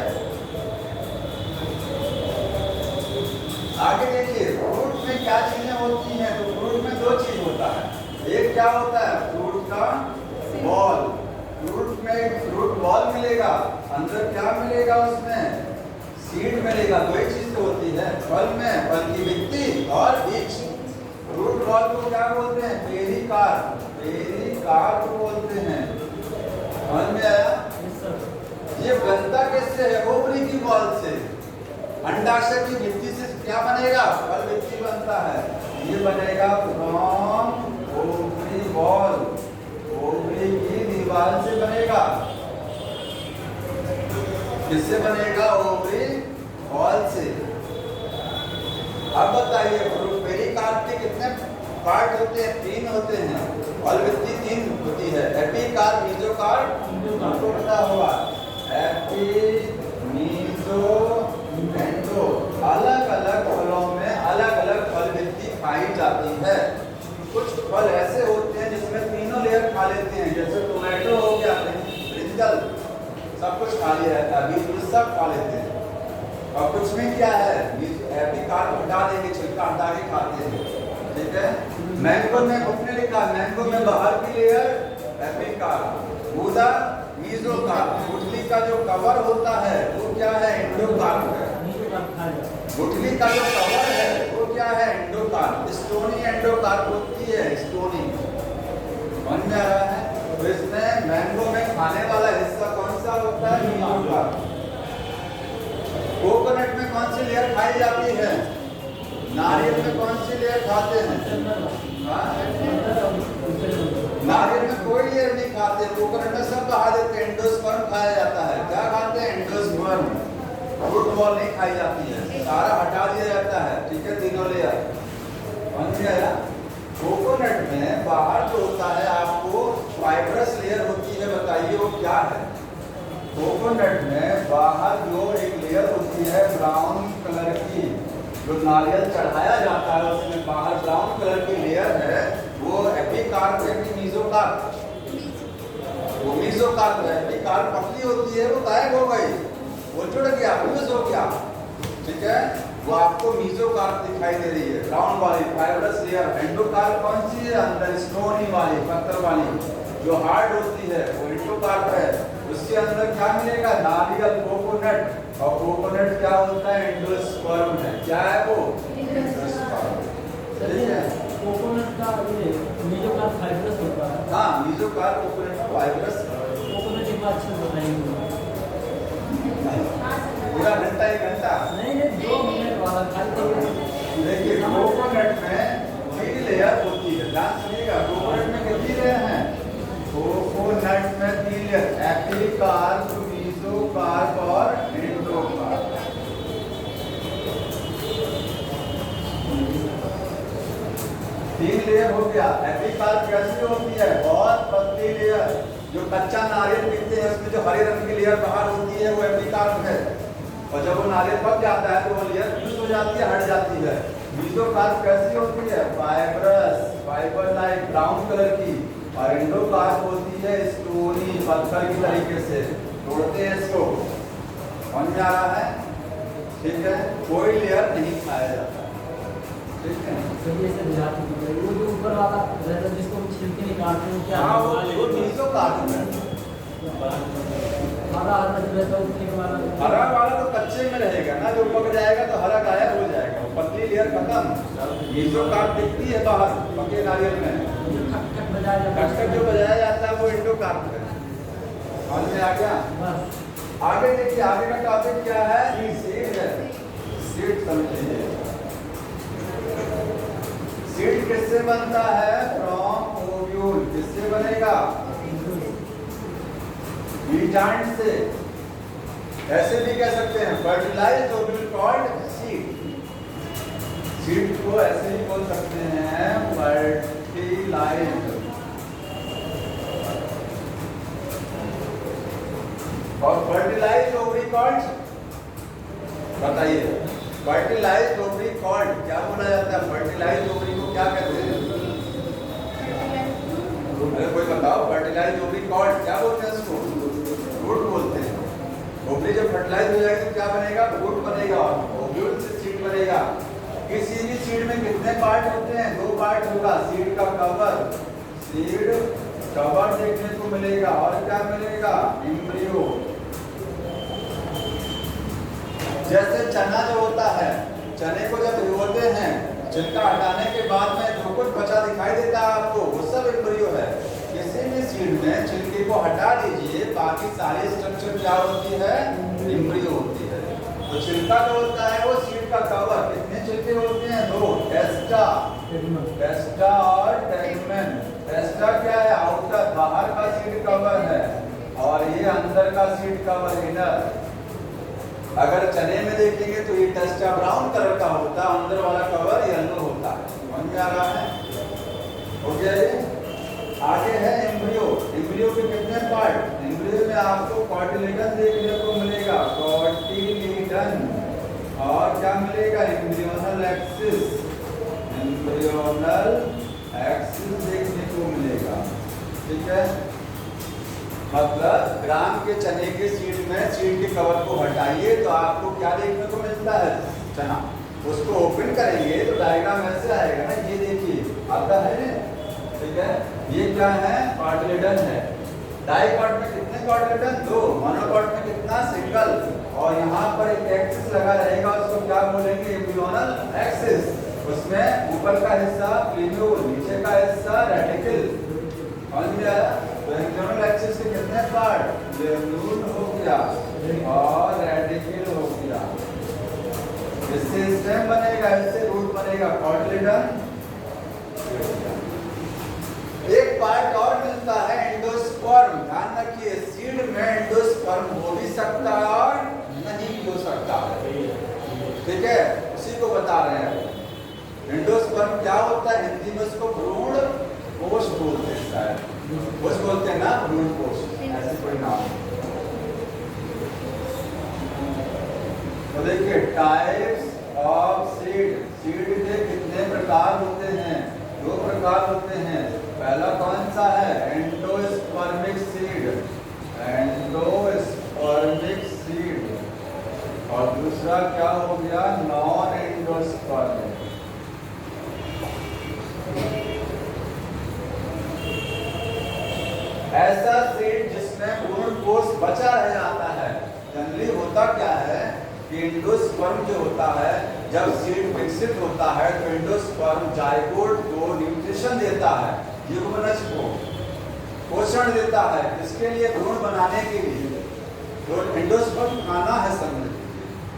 आगे देखिए, फ्रूट में क्या चीजें होती हैं, तो फ्रूट में दो चीज होता है। एक क्या होता है, फ्रूट का बॉल। फ्रूट में फ्रूट बॉल मिलेगा, अंदर क्या मिलेगा, उसमें सीड मिलेगा। दो ही चीज होती है फल में, फल की वित्ती और बीज। फ्रूट बॉल को क्या बोलते हैं, पेरिकार्प बोलते हैं। समझ में आया? ये बनता किससे है, ओवरी की बॉल से। अंडाशय की वित्ती से क्या बनेगा, फल वित्ती बनता है। ये बनेगा फ्रॉम ओवरी बॉल, ओवरी की दीवार से बनेगा। किससे बनेगा, ओवरी बॉल से। अब बताइए, फ्रूट पेरिकार्प के कितने पार्ट होते हैं, तीन होते हैं। फल वित्ती तीन होती है, एपिकार्प, मीजोकार्प, आपको पता होगा, एपी, मीजो, एंडो। अलग अलग फलों में अलग अलग फल वित्ती खाई जाती है। कुछ फल ऐसे होते हैं जिसमें तीनों लेयर खा लेते हैं, जैसे टोमेटो हो गया, ब्रिंजल, सब कुछ खाली रहता है, बीज सब खा लेते हैं। और कुछ में क्या है, एपिकार्प हटा देंगे, छिलका हटा के खाते हैं। ठीक है, मैंगो में उसने लिखा, मैंगो में बाहर की लेयर एपिकार्प, गूदा मीजोकार्प। गुठली का जो कवर होता है वो क्या है, एंडोकार्प है। गुठली का जो कवर है वो क्या है, एंडोकार्प। स्टोनी एंडोकार्प होती है, स्टोनी। समझ में आ रहा है? तो इसमें मैंगो में खाने वाला हिस्सा कौन सा होता है, मीजोकार्प। कोकोनट में कौन सी लेयर खाई जाती है, नारियल में कौन सी लेयर खाते हैं, नारियल में कोई लेयर नहीं खाते, कोकोनट में सब बहा देते हैं, एंडोस्पर्म खाया जाता है। क्या खाते हैं, एंडोस्पर्म। फ्रूट बॉल नहीं खाई जाती है, सारा हटा दिया जाता है। ठीक है, तीनों लेयर। समझ में आया? कोकोनट में बाहर जो होता है आपको फाइब्रस लेयर होती है, बताइए वो क्या है। कोकोनट में बाहर जो एक लेयर होती है ब्राउन कलर की, जो नारियल चढ़ाया जाता है उसमें बाहर ब्राउन कलर की लेयर है, वो एपिकार्प है कि मीजोकार्प, वो मीजोकार्प है। एपिकार्प पतली होती है, वो गायब हो गई, वो जुड़ गया, लूज हो गया। ठीक है, वो आपको मीजोकार्प दिखाई दे रही है, ब्राउन वाली फाइब्रस लेयर। एंडोकार्प कौन सी है, अंदर स्टोनी वाली, पत्थर वाली, जो हार्ड होती है, वो एंडोकार्प है। उसके अंदर क्या मिलेगा, नारियल, कोकोनट। और कोकोनट क्या होता है, एंडोस्पर्म है। क्या है वो, एंडोस्पर्म। ठीक है, कोकोनट का ये मीजोकार्प फाइब्रस होता है। हाँ, मीजोकार्प कोकोनट फाइब्रस। कोकोनट एक बात अच्छे से बताइए, पूरा घंटा, एक घंटा नहीं 2 मिनट वाला खाली। देखिए, कोकोनट में 3 लेयर होती है, ध्यान सुनिएगा। कोकोनट में कितनी लेयर है, कोकोनट में 3 लेयर, एपिकार्प, मीजोकार्प और एंडोकार्प। 3 लेयर हो गया। एपिकार्प कैसी होती है, बहुत पतली लेयर, जो कच्चा नारियल पीते हैं उसमें जो हरे रंग की लेयर बाहर होती है वो एपिकार्प है। और जब वो नारियल पक जाता है तो वो लेयर लूज हो जाती है, हट जाती है। मीजोकार्प कैसी होती है, fibrous, fibre like, brown colour की। और एंडोकार्प होती है स्टोनी, पत्थर की तरीके से तोड़ते हैं इसको। समझ में आ रहा है? ठीक है, कोई लेयर नहीं खाया जाता। ठीक है। सभी ऐसे बुझाते हैं वो जो ऊपर वाला रहता है जिसको हम छिलके निकालते हैं क्या हाँ वो मीजो कार्ड है। हरा हरा जो रहता है ऊपर वाला हरा वाला तो कच्चे में रहेगा ना, जो पक जाएगा तो हरा गायब हो जाएगा, पतली लेयर खत्म। मीजो कार्ड दिखती है बाहर पके नारियल में, जो खट खट बजाया जाता खट खट जो बजाया जाता है वो इंडो कार्ड है। समझ में आ गया? बस आगे देखिए, आगे का टॉपिक क्या है? सीड है। सीड समझ लीजिए। सीड किससे बनता है? From ovule. किससे बनेगा? बीजांड से। ऐसे भी कह सकते हैं fertilised ovule called seed. Seed को ऐसे ही बोल सकते हैं फर्टिलाइज्ड। और फर्टिलाइज्ड ओवरी कॉल्ड, बताइए फर्टिलाइज्ड ओवरी कॉल्ड क्या बोला जाता है? फर्टिलाइज्ड ओवरी को क्या कहते हैं? अरे कोई बताओ, फर्टिलाइज्ड ओवरी कॉल्ड क्या बोलते हैं उसको? फ्रूट बोलते हैं। ओवरी जब फर्टिलाइज हो जाएगी तो क्या बनेगा? फ्रूट बनेगा। ओव्यूल से सीड बनेगा। किसी भी सीड में कितने पार्ट होते हैं? 2 पार्ट होगा। सीड का कवर, सीड कवर देखने को मिलेगा, और क्या मिलेगा? एम्ब्रियो। जैसे चना जो होता है, चने को जब भिगोते हैं, छिलका हटाने के बाद में जो कुछ बचा दिखाई देता है आपको, वो सब एम्ब्रियो है। किसी भी सीड में छिलके को हटा दीजिए, बाकी सारी स्ट्रक्चर क्या होती है? एम्ब्रियो होती है। तो छिलका जो होता है वो सीड का कवर। कितने छिलके होते हैं? 2, टेस्टा, टेस्टा और टेगमेन। टेस्टा क्या है? आउटर, बाहर का सीड कवर है, और ये अंदर का सीड कवर, इनर। अगर चने में देखेंगे तो ये टेस्टा ब्राउन कलर का होता है, अंदर वाला कवर येलो होता है। समझ में आ रहा है? हो गया ये? आगे है एम्ब्रियो। एम्ब्रियो के कितने पार्ट? एम्ब्रियो में आपको कॉटिलेडन देखने को मिलेगा, कॉटिलेडन। और क्या मिलेगा? एम्ब्रियोनल एक्सिस, एम्ब्रियोनल एक्सिस देखने को मिलेगा। ठीक है, मतलब ग्राम के चने के सीड में सीड के कवर को हटाइए तो आपको क्या देखने को मिलता है? चना। उसको ओपन करेंगे तो डायग्राम ऐसे आएगा ना, ये देखिए आता है। ठीक है, ये क्या है? कॉटिलेडन है। डाइकॉट में कितने कॉटिलेडन? 2। मोनोकॉट में कितना? सिंगल। और यहाँ पर एक एक्सिस लगा रहेगा, उसको क्या बोलेंगे? Embryonal axis. उसमें ऊपर का हिस्सा प्लीन्यूल, नीचे का हिस्सा रेटिकल। समझ में आया? तो एम्ब्रियोनल एक्सिस के कितने पार्ट? प्लीन्यूल हो गया और रेटिकल हो गया। इससे स्टेम बनेगा, इससे रूट बनेगा, कॉटिलेडन। एक पार्ट और मिलता है, एंडोस्पर्म। ध्यान रखिए, सीड में एंडोस्पर्म हो भी सकता है और नहीं भी हो सकता है। ठीक है, उसी को बता रहे हैं। एंडोस्पर्म क्या होता है? हिंदी में उसको भ्रूण कोश बोलते हैं, शायद कोश बोलते हैं ना, भ्रूण कोश, ऐसे कोई नाम। तो देखिए टाइप्स ऑफ सीड। सीड के कितने प्रकार होते हैं? 2 प्रकार होते हैं। पहला कौन सा है? Endospermic seed, endospermic seed. और दूसरा क्या हो गया? Non endospermic. ऐसा सीड जिसमें भ्रूण कोश बचा रह जाता है। जनरली होता क्या है कि एंडोस्पर्म जो होता है, जब सीड विकसित होता है तो एंडोस्पर्म जाइगोट को न्यूट्रिशन देता है, युग्मनज को पोषण देता है। इसके लिए भ्रूण बनाने के लिए तो एंडोस्पर्म खाना है, समझ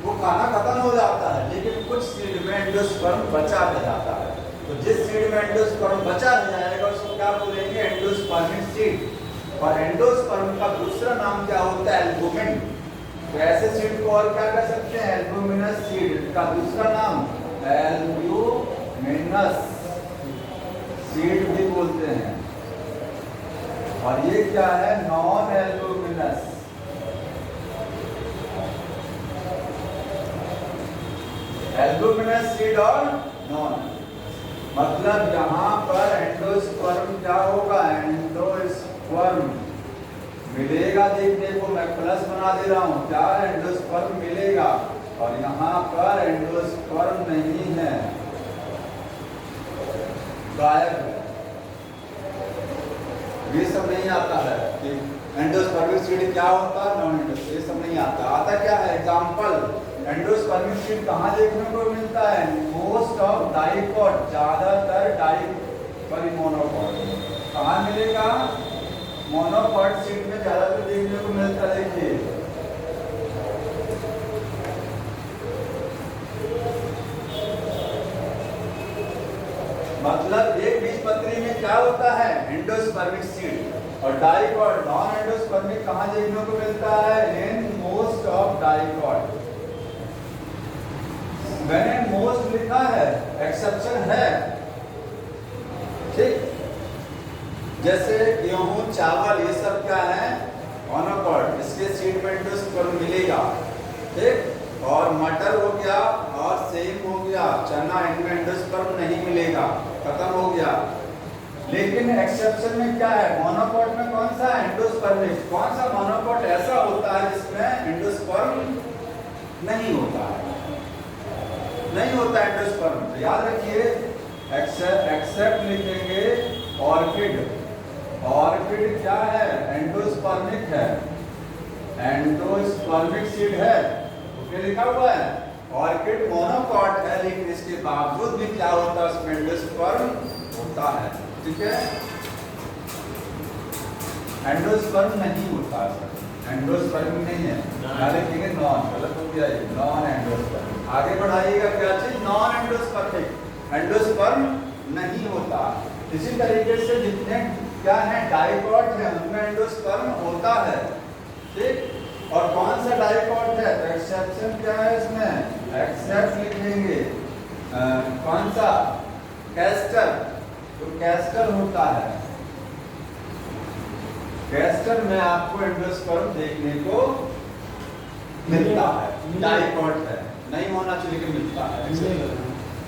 वो खाना खत्म हो जाता है, लेकिन कुछ सीड में एंडोस्पर्म बचा रह जाता है। तो जिस सीड में एंडोस्पर्म बचा रह जाएगा उसको क्या बोलेंगे? Endospermic seed. और एंडोस्पर्म का दूसरा नाम क्या होता है? एल्बुमिन। तो ऐसे सीड को और क्या कह सकते हैं? Albuminous seed. का दूसरा नाम एल्ब्यूमिनस सीड भी बोलते हैं। और ये क्या है? Non albuminous. एल्बुमिनस सीड और नॉन, मतलब यहाँ पर एंडोस्पर्म क्या होगा? एंडोस्पर्म मिलेगा देखने को, मैं प्लस बना दे रहा हूँ, क्या? एंडोस्पर्म मिलेगा। और यहाँ पर एंडोस्पर्म नहीं है, गायब है। ये सब नहीं आता है कि एंडोस्पर्मिक सीड क्या होता है, नॉन एंडोस्पर्मिक, ये सब नहीं आता। आता क्या है? एग्जांपल, एंडोस्पर्मिक सीड कहाँ देखने को मिलता है? मोस्ट ऑफ डाइकॉट, ज्यादातर डाइकॉट मोनोकॉट। कहाँ मिलेगा? मोनोकॉट सीड में ज्यादातर देखने को मिलता है। देखिए मतलब एक बीजपत्री में क्या होता है? Endospermic seed. और डाइकॉट, नॉन एंडोस्पर्मिक कहाँ देखने को मिलता है? In most of dicot. मैंने मोस्ट लिखा है, एक्सेप्शन है, ठीक। जैसे गेहूं, चावल, ये सब क्या है? मोनोकॉट, इसके सीड में एंडोस्पर्म मिलेगा, ठीक। और मटर हो गया और सेम हो गया, चना, इनमें एंडोस्पर्म नहीं मिलेगा, खत्म हो गया। लेकिन एक्सेप्शन में क्या है? मोनोकॉट में कौन सा? एंडोस्पर्मिक। कौन सा मोनोकॉट ऐसा होता है जिसमें एंडोस्पर्म नहीं होता है? नहीं होता एंडोस्पर्म। तो याद रखिए, एक्सेप्ट लिखेंगे ऑर्किड। ऑर्किड क्या है? एंडोस्पर्मिक है, एंडोस्पर्मिक सीड है, ओके लिखा हुआ है। ऑर्किड मोनोकॉट है, लेकिन इसके बावजूद भी क्या होता है? उसमें एंडोस्पर्म होता है, ठीक है। एंडोस्पर्म नहीं होता है, एंडोस्पर्म नहीं है, लिखेंगे नॉन, गलत हो गया, नॉन एंडोस्पर्म। आगे बढ़ाइएगा, क्या चीज? नॉन एंडोस्पर्मिक, एंडोस्पर्म नहीं होता। इसी तरीके से जितने क्या है डाइकॉट है, उनमें एंडोस्पर्म होता है, ठीक। और कौन सा डाइकॉट है? तो एक्सेप्शन क्या है इसमें? एक्सेप्ट लिखेंगे। कौन सा? कैस्टर। तो कैस्टर होता है, कैस्टर में आपको एंडोस्पर्म देखने को मिलता है, डाइकॉट है, नहीं होना चाहिए लेकिन मिलता है।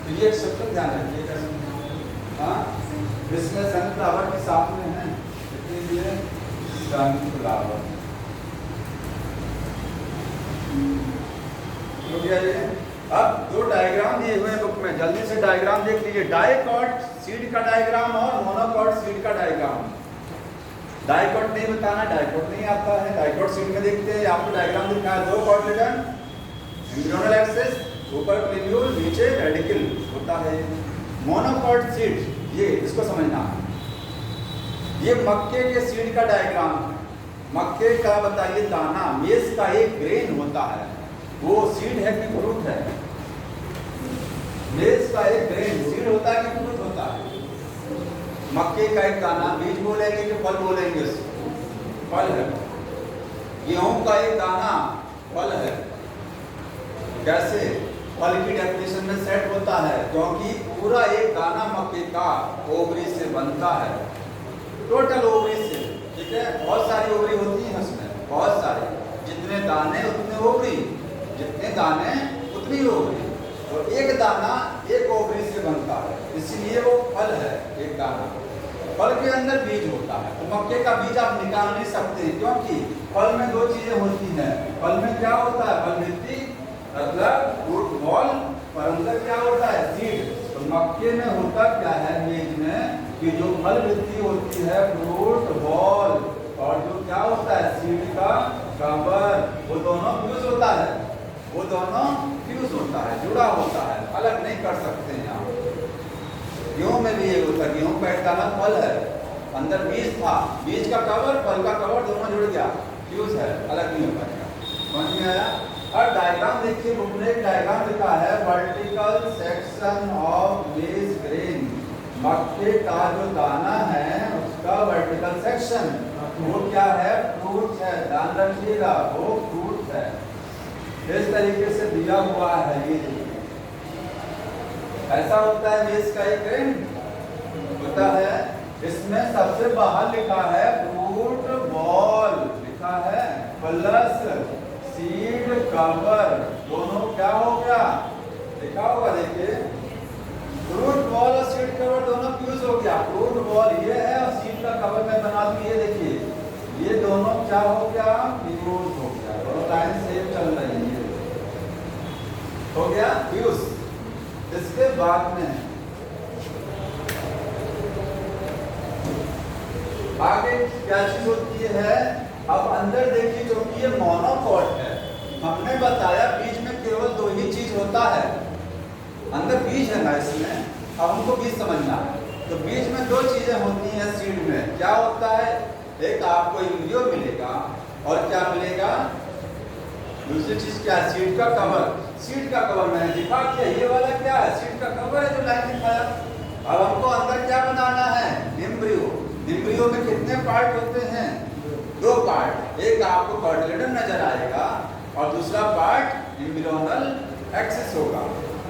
तो ये एक्सेप्शन ध्यान रखिएगा। हाँ, इसमें सनफ्लावर के सामने है, इसलिए सनफ्लावर हो गया ये। अब दो डायग्राम दिए हुए हैं बुक में, जल्दी से डायग्राम देख लीजिए। डाइकॉट सीड का डायग्राम और मोनोकॉट सीड का डायग्राम। डाइकॉट नहीं बताना, डाइकॉट नहीं आता है। डाइकॉट सीड में देखते हैं, आपको डायग्राम दिखा है, दो कॉर्टिलेडन, एम्ब्रियोनल एक्सिस, ऊपर प्लिन्यूल, नीचे रेडिकल होता है। मोनोकॉट सीड, ये इसको समझना है। ये मक्के के सीड का डायग्राम है। मक्के का बताइए दाना, मेज का एक ग्रेन होता है, वो सीड है कि फ्रूट है? मेज का एक ग्रेन सीड होता है कि फ्रूट होता है? मक्के का एक दाना बीज बोलेंगे कि फल बोलेंगे? फल है। गेहूं का एक दाना फल है। कैसे? फल की डेफिनेशन में सेट होता है, क्योंकि पूरा एक दाना मक्के का ओवरी से बनता है, टोटल ओवरी से, ठीक है। बहुत सारी ओवरी होती है उसमें, बहुत सारे, जितने दाने उतने ओवरी, जितने दाने उतनी ओवरी। तो एक दाना एक ओवरी से बनता है, इसलिए वो फल है, एक दाना। फल के अंदर बीज होता है। तो मक्के का बीज आप निकाल नहीं सकते, क्योंकि फल में दो चीजें होती हैं। फल में क्या होता है? फल भित्ति, मतलब फ्रूट बॉल, और अंदर क्या होता है? सीड। तो मक्के में होता क्या है बीज में, कि जो फल भित्ति होती है फ्रूट बॉल, और जो क्या होता है सीड का कवर, वो दोनों फ्यूज होता है, वो दोनों फ्यूज होता है, जुड़ा होता है, अलग नहीं कर सकते हैं आप। गेहूं में भी ये होता है, गेहूं का एक दाना फल है, अंदर बीज था, बीज का कवर, फल का कवर, दोनों जुड़ गया, फ्यूज है, अलग नहीं हो पाएगा। समझ में आया? और डायग्राम देखिए, बुक में एक डायग्राम लिखा है, वर्टिकल सेक्शन ऑफ मेज ग्रेन। मक्के का जो दाना है उसका वर्टिकल सेक्शन, वो क्या है? फ्रूट है, ध्यान रखिएगा, वो फ्रूट है। इस तरीके से दिया हुआ है, ये ऐसा होता है। मेज का एक ग्रेन होता है, इसमें सबसे बाहर लिखा है फ्रूट बॉल, लिखा है प्लस सीड कवर, दोनों क्या हो गया? लिखा होगा, देखिए, फ्रूट बॉल और सीड कवर दोनों फ्यूज हो गया। फ्रूट बॉल ये है और सीड का कवर में बना दूं, ये देखिए, ये दोनों क्या हो गया? फ्यूज हो गया, दोनों लाइन सेम चल रही है, हो गया फ्यूज। इसके बाद में आगे क्या चीज होती है, अब अंदर देखिए क्योंकि ये मोनोकॉट है, हमने बताया बीज में केवल दो ही चीज होता है, अंदर बीज है ना इसमें, अब हमको बीज समझना है। तो बीज में दो चीजें होती हैं सीड में, क्या होता है, एक आपको एम्ब्रियो मिलेगा और क्या मिलेगा, दूसरी चीज क्या है, सीड का कवर। सीड का कवर मैंने दिखा दिया, ये वाला क्या है, सीड का कवर है जो लाइन दिखाया। अब हमको अंदर क्या बनाना है, एम्ब्रियो। एम्ब्रियो में कितने पार्ट होते हैं, दो पार्ट, एक आपको कार्टिलेडन नजर आएगा और दूसरा पार्ट एम्ब्रियोनल एक्सिस होगा।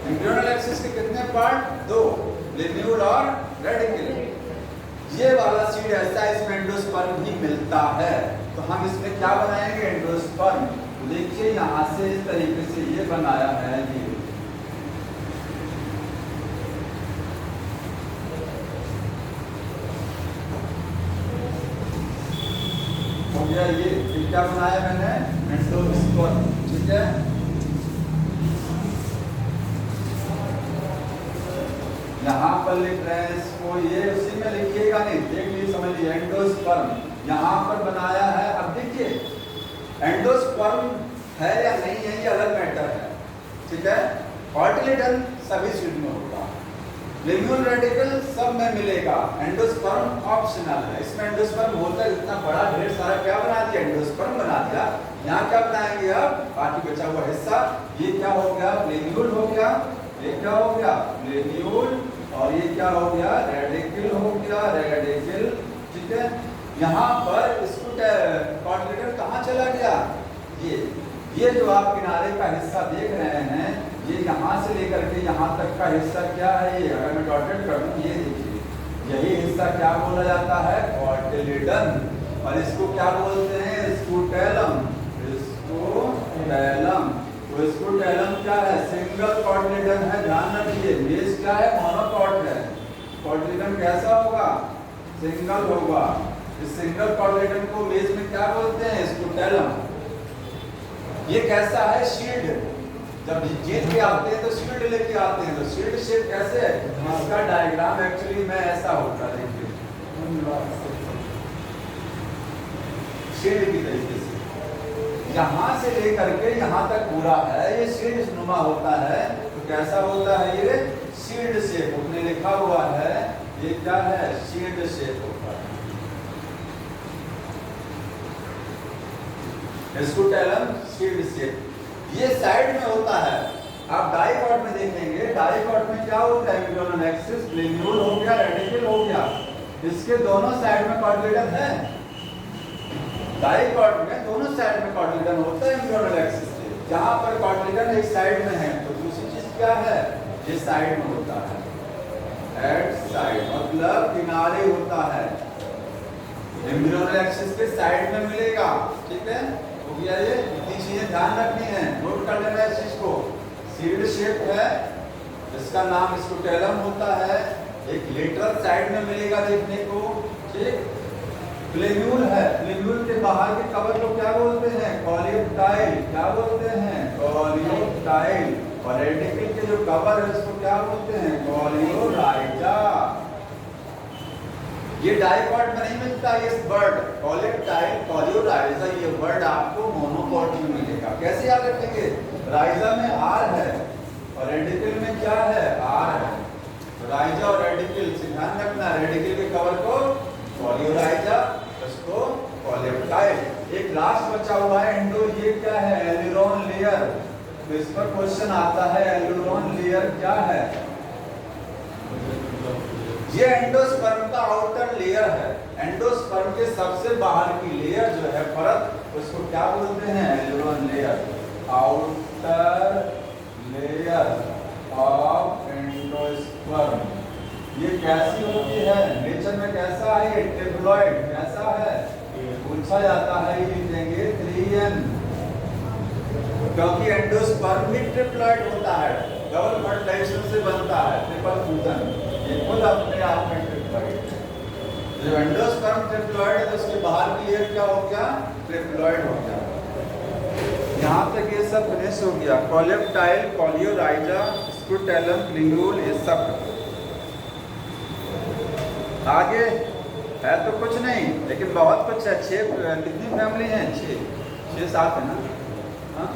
एम्ब्रियोनल एक्सिस के कितने पार्ट, दो, लिन्यूल और रेडिकल। ये वाला सीड ऐसा इसमें एंडोस्पर्म भी मिलता है। तो हम इसमें क्या बनाएंगे, एंडोस्पर्म। देखिए यहाँ से इस तरीके से ये बनाया है, ये हो गया, ये क्या बनाया मैंने, एंडोस्पर्म, ठीक है। यहाँ पर लिख रहे हैं इसको, ये उसी में लिखिएगा नहीं, देख लीजिए समझिए, एंडोस्पर्म यहाँ पर बनाया है। अब देखिए एंडोस्पर्म है या नहीं है ये अलग मैटर है, ठीक है। कार्टिलेडन सभी सीड में होगा, लिन्यूल रेडिकल सब में मिलेगा, एंडोस्पर्म ऑप्शनल है। इसमें एंडोस्पर्म होता है, इतना बड़ा ढेर सारा क्या बना दिया, एंडोस्पर्म बना दिया। यहाँ क्या बनाएंगे, अब बाकी बचा हुआ हिस्सा, ये क्या हो गया, लिन्यूल हो गया, ये क्या हो गया, लिन्यूल, और ये क्या हो गया, रेडिकल हो गया, रेडिकल, ठीक है। यहाँ पर इसको कार्टिलेडन कहाँ चला गया, ये जो आप किनारे का हिस्सा देख रहे हैं, ये यहाँ से लेकर के यहाँ तक का हिस्सा क्या है, ये अगर मैं डॉटेड कर दूं, ये देखिए, यही हिस्सा क्या बोला जाता है, कार्टिलेडन। और इसको क्या बोलते हैं, स्कूटेलम, स्कूटेलम। तो स्कूटेलम क्या है, सिंगल कार्टिलेडन है, ध्यान रखिए। बेस क्या है, मोनोकॉट है। कार्टिलेडन कैसा होगा, सिंगल होगा। इस सिंगल कार्टिलेडन को बेस में क्या बोलते हैं, स्कूटेलम। ये कैसा है, शील्ड, जब जीत के आते हैं तो शील्ड लेके आते हैं, तो शील्ड शेप कैसे है, इसका डायग्राम एक्चुअली में ऐसा होता है, देखिए शील्ड की तरीके से, यहाँ से लेकर के यहाँ तक पूरा है, ये शील्ड नुमा होता है। तो कैसा होता है, ये शील्ड शेप, उसने लिखा हुआ है, ये क्या है, शील्ड शेप होता है। स्कूटेलम शील्ड शेप, ये साइड में होता है। आप डाइकॉट में देखेंगे, डाइकॉट में क्या होता है, एम्ब्रियोनल एक्सिस, लिन्यूल हो गया, रेडिकल हो गया, इसके दोनों साइड में कार्टिलेडन है। डाइकॉट में दोनों साइड में कार्टिलेडन होता है एम्ब्रियोनल एक्सिस से। जहां पर कार्टिलेडन एक साइड में है तो दूसरी चीज क्या है, ये साइड में होता है, एट साइड, मतलब किनारे होता है, एम्ब्रियोनल एक्सिस के साइड में मिलेगा, ठीक है। हो गया, ये इतनी चीजें ध्यान रखनी है, नोट कर लेना इस चीज को। शील्ड शेप है, इसका नाम स्कूटेलम होता है, एक लेटरल साइड में मिलेगा देखने को, ठीक। प्लेन्यूल है, प्लेन्यूल के बाहर के कवर को क्या बोलते हैं, कॉलियोप्टाइल, क्या बोलते हैं, कॉलियोप्टाइल। और रेडिकल के जो कवर है उसको क्या बोलते हैं, कॉलियोराइजा। ये डाइकॉट में नहीं मिलता, ये वर्ड कॉलियोप्टाइल, कॉलियोराइजा, ये वर्ड आपको मोनोकॉट में मिलेगा। कैसे याद रखेंगे, राइजा में आर है और रेडिकल में क्या है, आर है। तो राइजा और रेडिकल से ध्यान रखना, रेडिकल के कवर को कॉलियोराइजा, उसको कॉलियोप्टाइल। एक लास्ट बचा हुआ है एंडो, ये क्या है, एलिरोन लेयर। तो इस पर क्वेश्चन आता है, एलिरोन लेयर क्या है, ये एंडोस्पर्म का आउटर लेयर है। एंडोस्पर्म के सबसे बाहर की लेयर जो है परत, उसको क्या बोलते हैं, aleurone layer, outer layer of endosperm. ये कैसी होती है, नेचर में कैसा है, ट्रिप्लॉइड, कैसा है, पूछा जाता है, ये लिखेंगे 3n, क्योंकि एंडोस्पर्म भी ट्रिप्लॉइड होता है, डबल फर्टिलाइजेशन से बनता है, ट्रिपल फ्यूजन, ये खुद अपने आप में ट्रिप्लॉइड। जब एंडोस्पर्म ट्रिप्लॉइड है तो उसके बाहर की लेयर क्या हो गया, ट्रिप्लॉइड हो गया। यहाँ तक ये सब फिनिश हो गया, कॉलियोप्टाइल, कॉलियोराइजा, स्कूटेलम, लिन्यूल, ये सब। आगे है तो कुछ नहीं, लेकिन बहुत कुछ है। 6 कितनी फैमिली हैं? 6-7 है ना? हाँ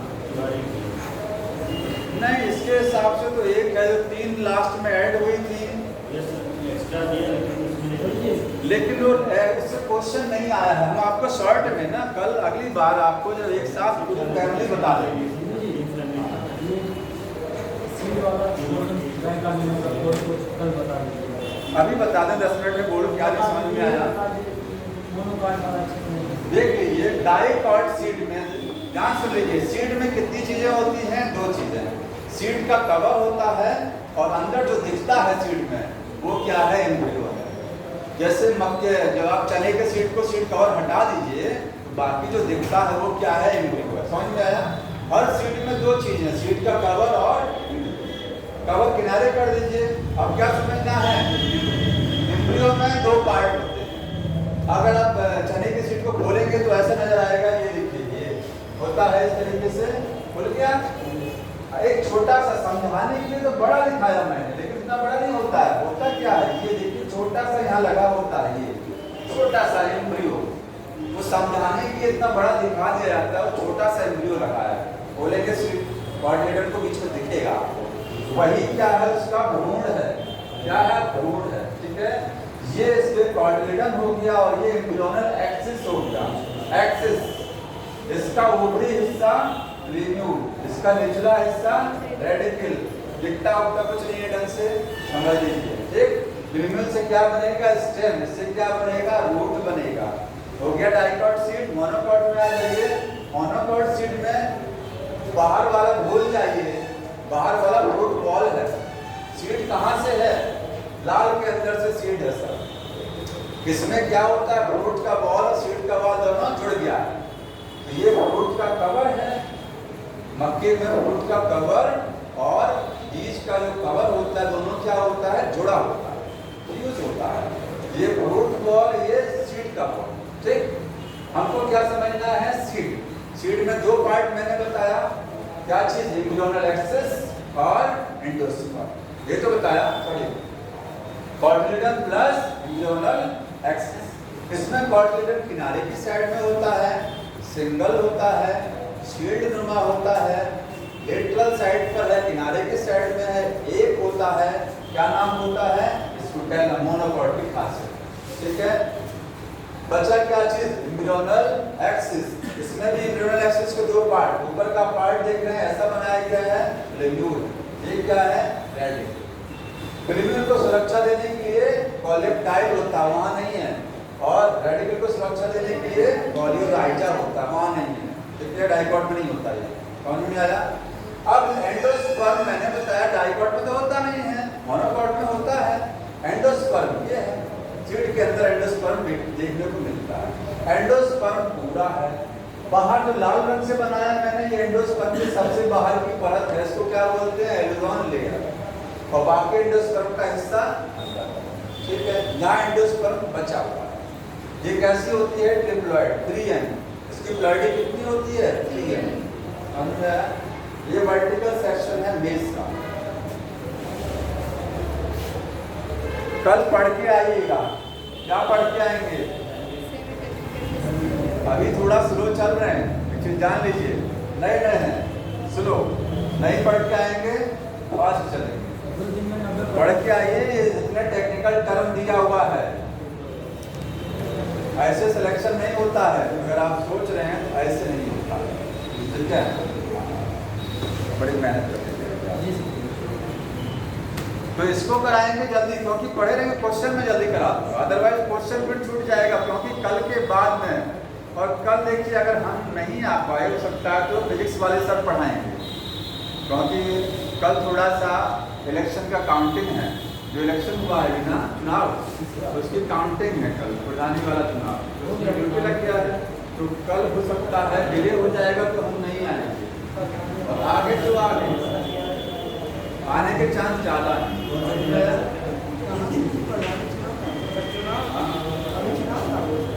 नहीं, इसके हिसाब से तो एक है जो 3 लास्ट में ऐड हुई थी, लेकिन वो इससे क्वेश्चन नहीं आया है। हम आपको शॉर्ट में ना कल अगली बार आपको जब एक साथ पूरी फैमिली बता देंगे। अभी बता दें 10 मिनट में बोर्ड क्या समझ में आया। देख लीजिए डाइकॉट सीड में, ध्यान से लीजिए, सीड में कितनी चीजें होती हैं? 2 चीजें। सीड का कवर होता है और अंदर जो दिखता है सीड में वो क्या है? एम्ब्रियो है। जैसे मक्के, जब आप चने के सीड को सीड कवर हटा दीजिए तो बाकी जो दिखता है वो क्या है? एम्ब्रियो है। समझ में आया? हर सीड में 2 चीजें, सीड का कवर और कवर किनारे कर दीजिए। अब क्या समझना है? एम्ब्रियो में 2 पार्ट होते हैं। अगर आप चने के सीड को खोलेंगे तो ऐसा नजर आएगा, ये देखिए, ये होता है इस तरीके से। खुल गया। एक छोटा सा समझाने के लिए तो बड़ा दिखाया मैंने, लेकिन इतना बड़ा नहीं होता है। होता क्या है? ये देखिए छोटा सा यहाँ लगा होता है, ये छोटा सा एम्ब्रियो। वो समझाने के लिए इतना बड़ा दिखा दिया जाता है, वो छोटा सा एम्ब्रियो लगा है। खोलेंगे सीड, कोऑर्डिनेटर को बीच में दिखेगा आपको, वही क्या है? उसका भ्रूण है। क्या है? भ्रूण है। ठीक है, ये इसके कोऑर्डिनेटर हो गया और ये एम्ब्रियोनल एक्सिस हो गया। एक्सिस, इसका ऊपरी हिस्सा लिन्यूल, इसका निचला हिस्सा रेडिकल। दिखता होता कुछ नहीं है, ढंग से समझ लीजिए। एक लिन्यूल से क्या बनेगा? स्टेम। इससे क्या बनेगा? रूट बनेगा। हो गया डाइकॉट सीड। मोनोकॉट में आ जाइए। मोनोकॉट सीड में बाहर वाला भूल जाइए, बाहर वाला रूट बॉल है। सीड कहाँ से है? लाल के अंदर से सीड है सर। इसमें क्या होता है? रूट का बॉल और सीड का बॉल दोनों जुड़ गया है। तो ये रूट का कवर है। मक्के में रूट का कवर और बीज का जो कवर होता है, दोनों क्या होता है? जुड़ा होता है, फ्यूज होता है। ये रूट बॉल, ये सीड का बॉल। ठीक, हमको क्या समझना है? सीड। सीड में 2 पार्ट मैंने बताया। क्या चीज? एम्ब्रियोनल एक्सिस और एंडोस्पर्म। ये तो बताया। Sorry, cotyledon plus embryonal axis. इसमें कोटिलेडन किनारे की साइड में होता है, सिंगल होता है, शील्ड नुमा होता है। लेटरल साइड पर है, किनारे की साइड में है, एक होता है। क्या नाम होता है? स्कूटेला, मोनोकॉट की खासियत। ठीक है, बचा क्या चीज? Embryonal axis. इसमें भी एम्ब्रियोनल एक्सिस के 2 पार्ट। ऊपर का पार्ट देख रहे हैं, ऐसा बनाया गया है, लिन्यूल। ये क्या है? रेडिकल। लिन्यूल को सुरक्षा देने के लिए कॉलेप्टाइल होता है, वहां नहीं है। और रेडिकल को सुरक्षा देने के लिए कॉलियोराइजा होता है, वहां नहीं है। ठीक है, डाइकॉट में नहीं होता है। समझ में आया? अब एंडोस्पर्म मैंने बताया डाइकॉट में तो होता नहीं है, मोनोकॉट में होता है। एंडोस्पर्म ये है, सीड के अंदर एंडोस्पर्म देखने को मिलता है। एंडोस्पर्म पूरा है। बाहर जो लाल रंग से बनाया मैंने, ये एंडोस्पर्म की सबसे बाहर की परत है, इसको क्या बोलते हैं? एल्वेओल लेयर। और बाकी एंडोस्पर्म का हिस्सा अंदर। ठीक है, यहाँ एंडोस्पर्म बचा हुआ है। ये कैसी होती है? Triploid, 3n। इसकी प्लॉइडी कितनी होती है? 3n। समझ में आया? ये वर्टिकल सेक्शन है मेज का। कल पढ़ के आइएगा। क्या पढ़ के आएंगे? अभी थोड़ा स्लो चल रहे हैं, लेकिन जान लीजिए नए हैं, स्लो नहीं पढ़ के आएंगे, फास्ट चलेंगे। पढ़ के आइए। ये जितने टेक्निकल टर्म दिया हुआ है, ऐसे सिलेक्शन नहीं होता है। अगर आप सोच रहे हैं तो ऐसे नहीं होता है। ठीक है, बड़ी मेहनत करते हैं। तो इसको कराएंगे जल्दी, क्योंकि पढ़े रहेंगे क्वेश्चन में जल्दी करा दूंगा, अदरवाइज क्वेश्चन फिर छूट जाएगा। क्योंकि कल के बाद में, और कल देखिए अगर हम नहीं आ पाए, हो सकता है तो फिजिक्स वाले सर पढ़ाएंगे। क्योंकि कल थोड़ा सा इलेक्शन का काउंटिंग है। जो इलेक्शन हुआ है ना, चुनाव, तो उसकी काउंटिंग है कल, प्रधानी वाला चुनाव, तो उसमें ड्यूटी लग गया है। तो कल हो सकता है डिले हो जाएगा, तो हम नहीं आएंगे। और आगे जो आने के चांस ज़्यादा है।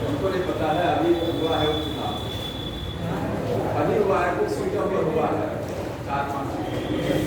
उनको नहीं पता है, अभी हुआ है चुनाव, अभी हुआ है, कुछ सीटों पर हुआ है, 4-5 सीटों।